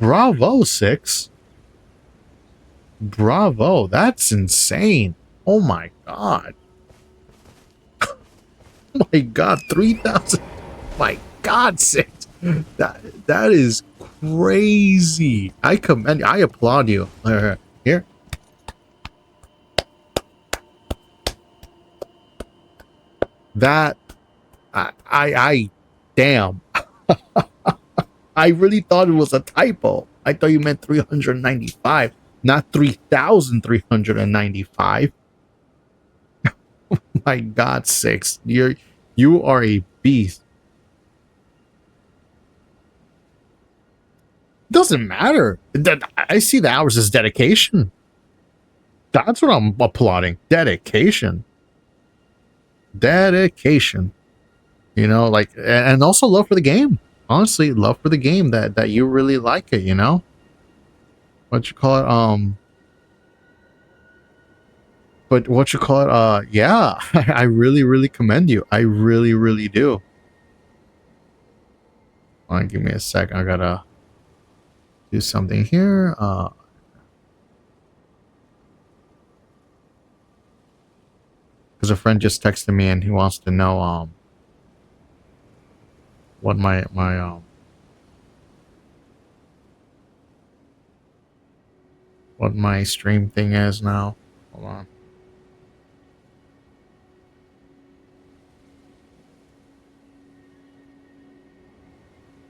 Bravo, 6. Bravo. That's insane. Oh my god. Oh my god, 3,000. My god, 6. That is crazy. I applaud you. Here. That I damn. I really thought it was a typo. I thought you meant 395, not 3,395. Oh my god, 6. You are a beast. Doesn't matter. I see the hours as dedication. That's what I'm applauding. Dedication. Dedication. You know, like, and also love for the game. Honestly, love for the game that you really like it, you know? What you call it? But what you call it? Yeah, I really, really commend you. I really, really do. Hold on, give me a sec. I gotta do something here. Because a friend just texted me and he wants to know what my what my stream thing is now. Hold on.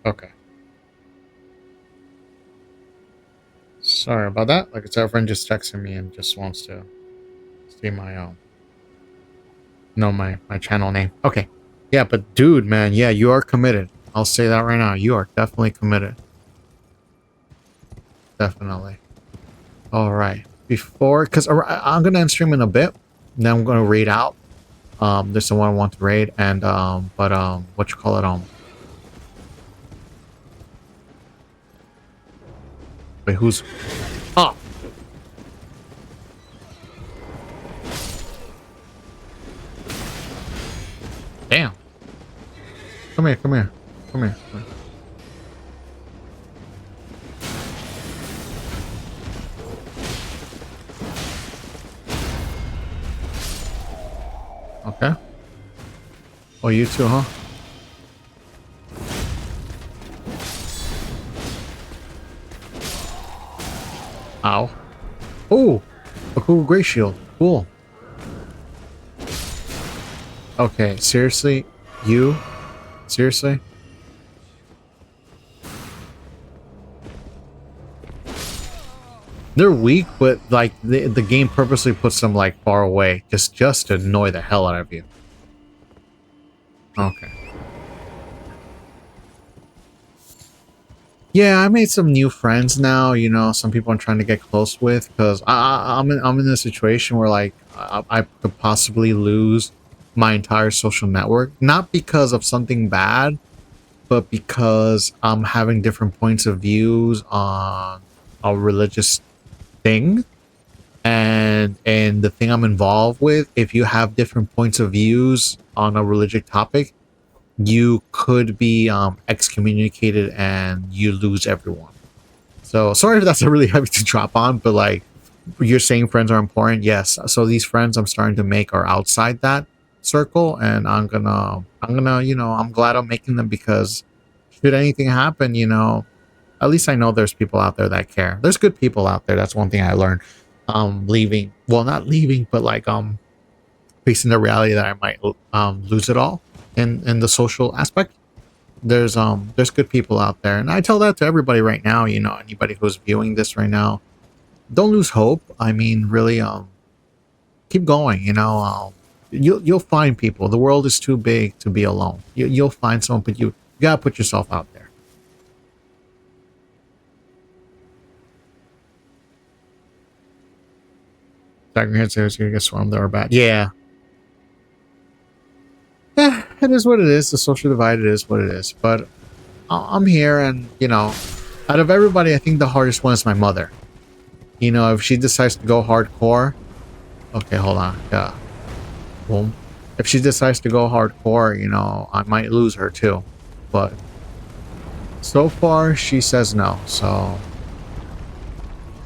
Okay. Sorry about that. Like I said, a friend just texted me and just wants to see my know my channel name. Okay. Yeah, but dude, man, yeah, you are committed. I'll say that right now. You are definitely committed. Definitely. All right. Before, because I'm gonna end stream in a bit. Then I'm gonna raid out. There's someone I want to raid, and what you call it? Wait, who's? Oh. Come here, come here. Come here. Come here. Okay. Oh, you too, huh? Ow. Oh! A cool gray shield. Cool. Okay, seriously? You? Seriously? They're weak, but like the game purposely puts them like far away just to annoy the hell out of you. Okay. Yeah, I made some new friends now, you know, some people I'm trying to get close with because I'm in a situation where like I could possibly lose my entire social network, not because of something bad, but because I'm having different points of views on a religious thing. And the thing I'm involved with, if you have different points of views on a religious topic, you could be excommunicated and you lose everyone. So sorry if that's a really heavy to drop on, but like you're saying friends are important. Yes. So these friends I'm starting to make are outside that circle, and I'm gonna, you know, I'm glad I'm making them because should anything happen, you know, at least I know there's people out there that care. There's good people out there. That's one thing I learned. Leaving, well, not leaving, but like facing the reality that I might lose it all in the social aspect. There's good people out there, and I tell that to everybody right now. You know, anybody who's viewing this right now, don't lose hope. I mean, really, keep going. You know, you'll find people. The world is too big to be alone. You'll find someone, but you gotta put yourself out there. Dragon Head says you get swarmed or bad. Yeah. Yeah, it is what it is. The social divide, it is what it is. But I'm here, and you know, out of everybody, I think the hardest one is my mother. You know, if she decides to go hardcore, okay, hold on, yeah, boom. If she decides to go hardcore, you know, I might lose her too. But so far, she says no. So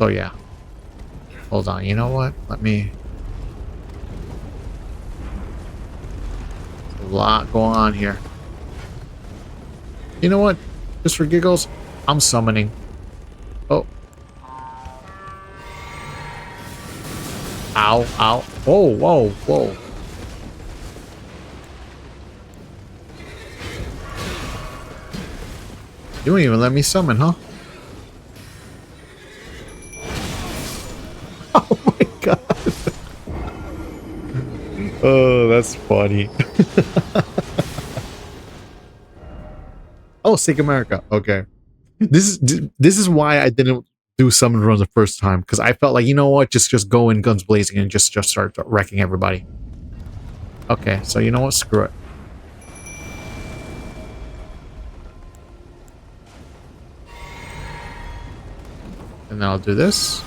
yeah. Hold on. You know what? Let me. There's a lot going on here. You know what? Just for giggles, I'm summoning. Oh. Ow, ow. Whoa, whoa, whoa. You won't even let me summon, huh? Oh my god. Oh, that's funny. Oh, Sake America. Okay. This is why I didn't do summon runs the first time, because I felt like, you know what, just go in guns blazing and just start wrecking everybody. Okay, so you know what, screw it. And then I'll do this.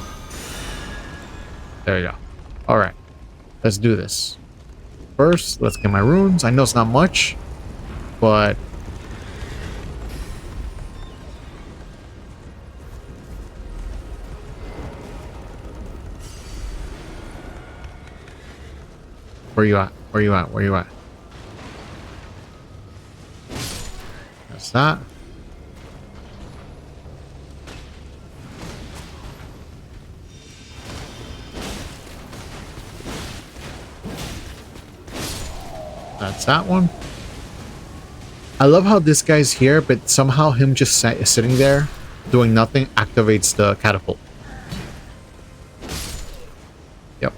There you go. All right, let's do this. First, let's get my runes. I know it's not much, but where you at? Where you at? Where you at? That's that. That's that one. I love how this guy's here, but somehow him just sitting there doing nothing activates the catapult. Yep.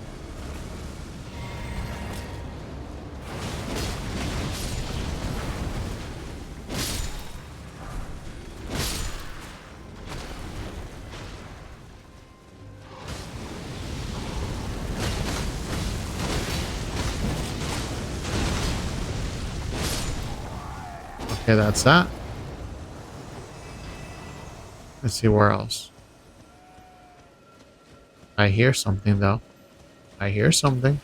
Okay, that's that. Let's see where else. I hear something though. I hear something.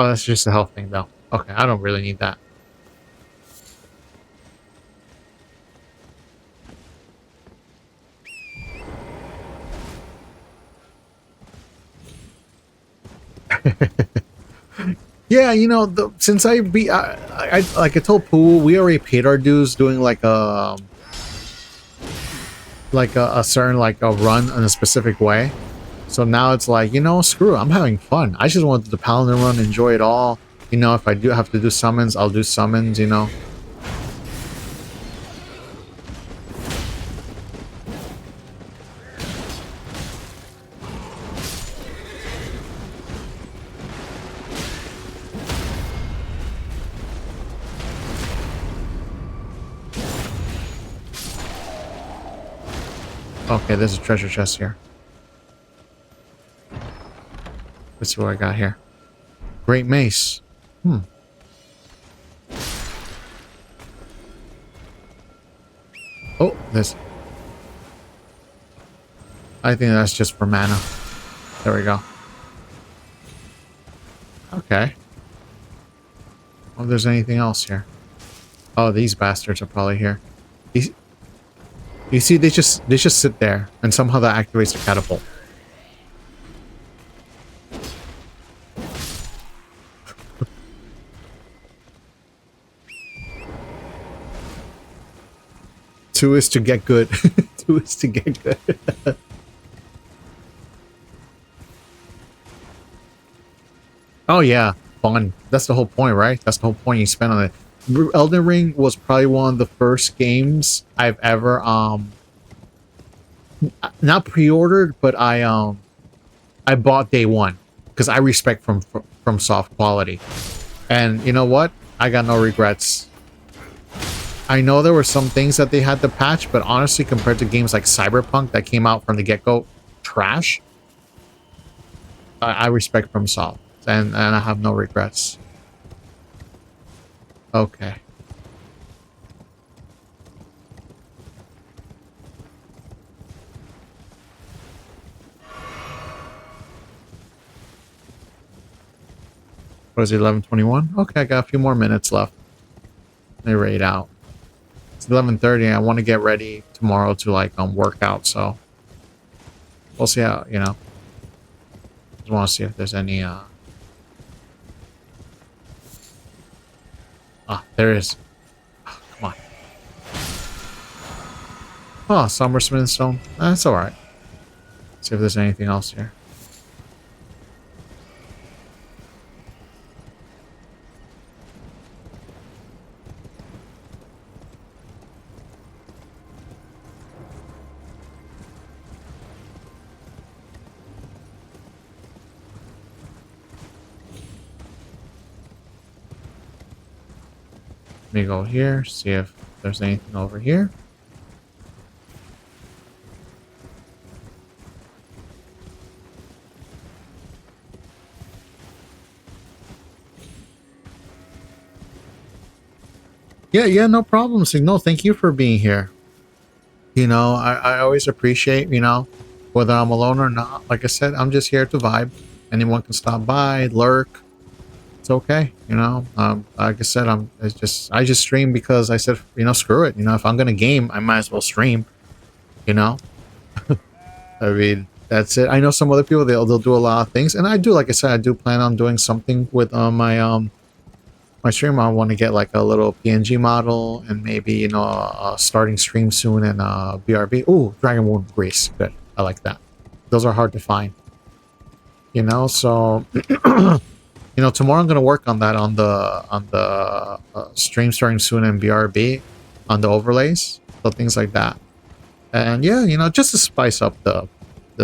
Oh, that's just a health thing, though. Okay, I don't really need that. Yeah, you know, since I like I told Pooh, we already paid our dues doing like a certain like a run in a specific way. So now it's like, you know, screw it, I'm having fun. I just wanted the paladin run, enjoy it all. You know, if I do have to do summons, I'll do summons, you know. Okay, there's a treasure chest here. Let's see what I got here. Great mace. Oh, this. I think that's just for mana. There we go. Okay. Oh, if there's anything else here. Oh, these bastards are probably here. You see, they just sit there, and somehow that activates the catapult. Two is to get good. Two is to get good. Oh yeah, fun. That's the whole point, right? That's the whole point you spend on it. Elden Ring was probably one of the first games I've ever not pre-ordered, but I bought day one because I respect from soft quality. And you know what? I got no regrets. I know there were some things that they had to patch, but honestly, compared to games like Cyberpunk that came out from the get-go trash, I respect from soft, and I have no regrets. Okay. What is it, 11:21? Okay, I got a few more minutes left. Let me raid out. It's 11:30. I want to get ready tomorrow to like work out, so we'll see how, you know. Just want to see if there's any there is. Oh, come on. Oh, Summersmith Stone. That's alright. See if there's anything else here. Let me go here, see if there's anything over here. Yeah, no problem, Signal. Thank you for being here. You know, I always appreciate, you know, whether I'm alone or not. Like I said, I'm just here to vibe. Anyone can stop by, lurk. It's okay, you know. Like I said, I just stream because I said, you know, screw it. You know, if I'm gonna game, I might as well stream. You know, I mean, that's it. I know some other people they'll do a lot of things, and I do. Like I said, I do plan on doing something with my stream. I want to get like a little PNG model and maybe, you know, starting stream soon and BRB. Ooh, Dragon Moon Grease. Good. I like that. Those are hard to find. You know, so you know, tomorrow I'm gonna work on that on the stream starting soon and BRB on the overlays, so things like that. And yeah, you know, just to spice up the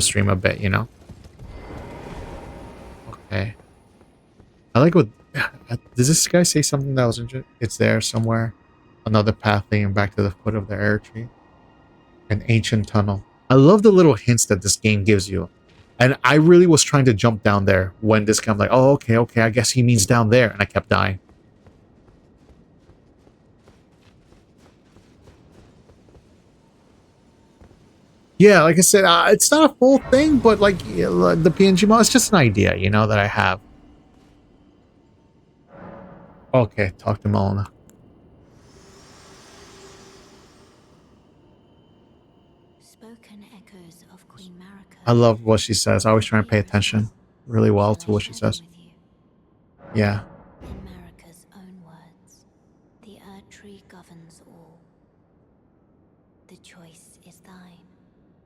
stream a bit, you know. Okay. I like what does this guy say something that was interesting? It's there somewhere. Another path leading back to the foot of the air tree. An ancient tunnel. I love the little hints that this game gives you. And I really was trying to jump down there when this guy, I'm like, oh, okay, I guess he means down there. And I kept dying. Yeah, like I said, it's not a full thing, but like the PNG model, it's just an idea, you know, that I have. Okay, talk to Melina. Spoken echoes of Queen Marika. I love what she says. I always try and pay attention really well Shall to I what she share them says. with you? Yeah. In Marika's own words, the Erd-tree governs all. The choice is thine.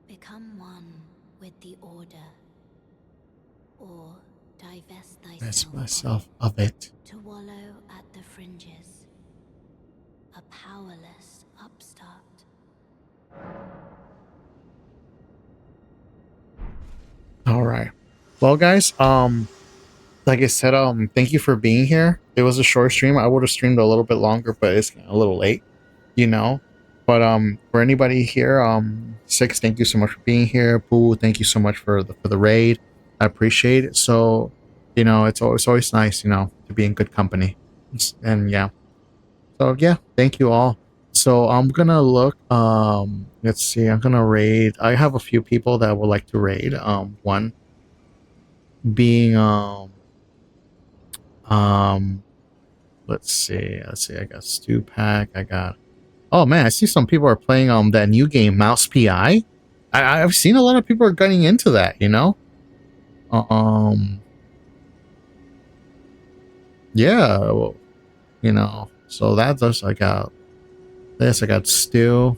Become one with the Order, or divest Rest thyself myself of it. to wallow at the fringes, a powerless upstart. All right. Well, guys, like I said, thank you for being here. It was a short stream. I would have streamed a little bit longer, but it's a little late, you know. But for anybody here, Six, thank you so much for being here. Boo, thank you so much for the raid. I appreciate it. So, you know, it's always nice, you know, to be in good company. And yeah. So yeah, thank you all. So I'm gonna look. Let's see. I'm gonna raid. I have a few people that would like to raid. One being um let's see. I got Stu Pack. I got. Oh man, I see some people are playing that new game Mouse PI. I've seen a lot of people are getting into that. You know. Yeah. Well, you know. So that's I got this. I got Stu.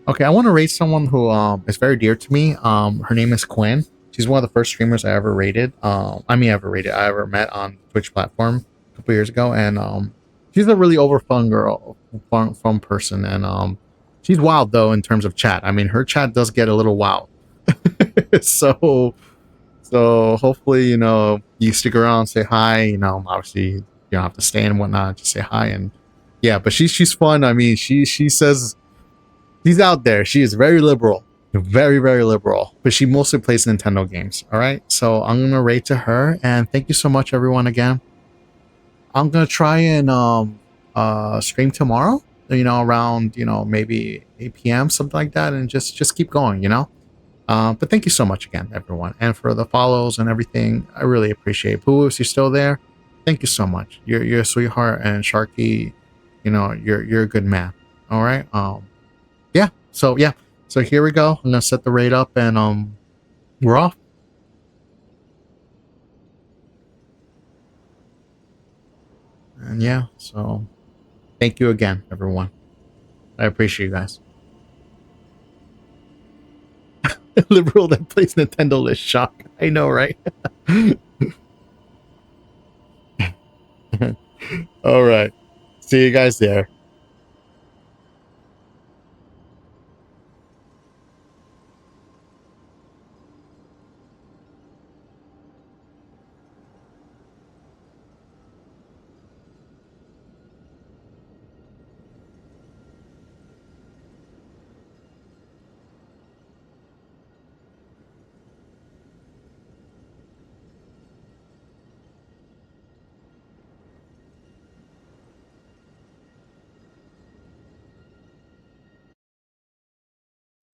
Okay, I want to rate someone who is very dear to me. Her name is Quinn. She's one of the first streamers I ever rated. I ever met on the Twitch platform a couple years ago, and she's a really over fun girl, fun person, and she's wild though in terms of chat. I mean, her chat does get a little wild. so so hopefully, you know, you stick around, say hi. You know, obviously you don't have to stay and whatnot. Just say hi and yeah. But she's fun. I mean, she says. She's out there. She is very liberal. Very, very liberal. But she mostly plays Nintendo games. All right. So I'm going to rate to her. And thank you so much, everyone, again. I'm going to try and stream tomorrow, you know, around, you know, maybe 8 p.m., something like that. And just keep going, you know. But thank you so much again, everyone. And for the follows and everything, I really appreciate it. Pooh, if you're still there, thank you so much. You're a sweetheart. And Sharky, you know, you're a good man. All right. Yeah. So yeah. So here we go. I'm gonna set the raid up and we're off. And yeah, so thank you again, everyone. I appreciate you guys. Liberal that plays Nintendo list shock. I know, right? All right. See you guys there.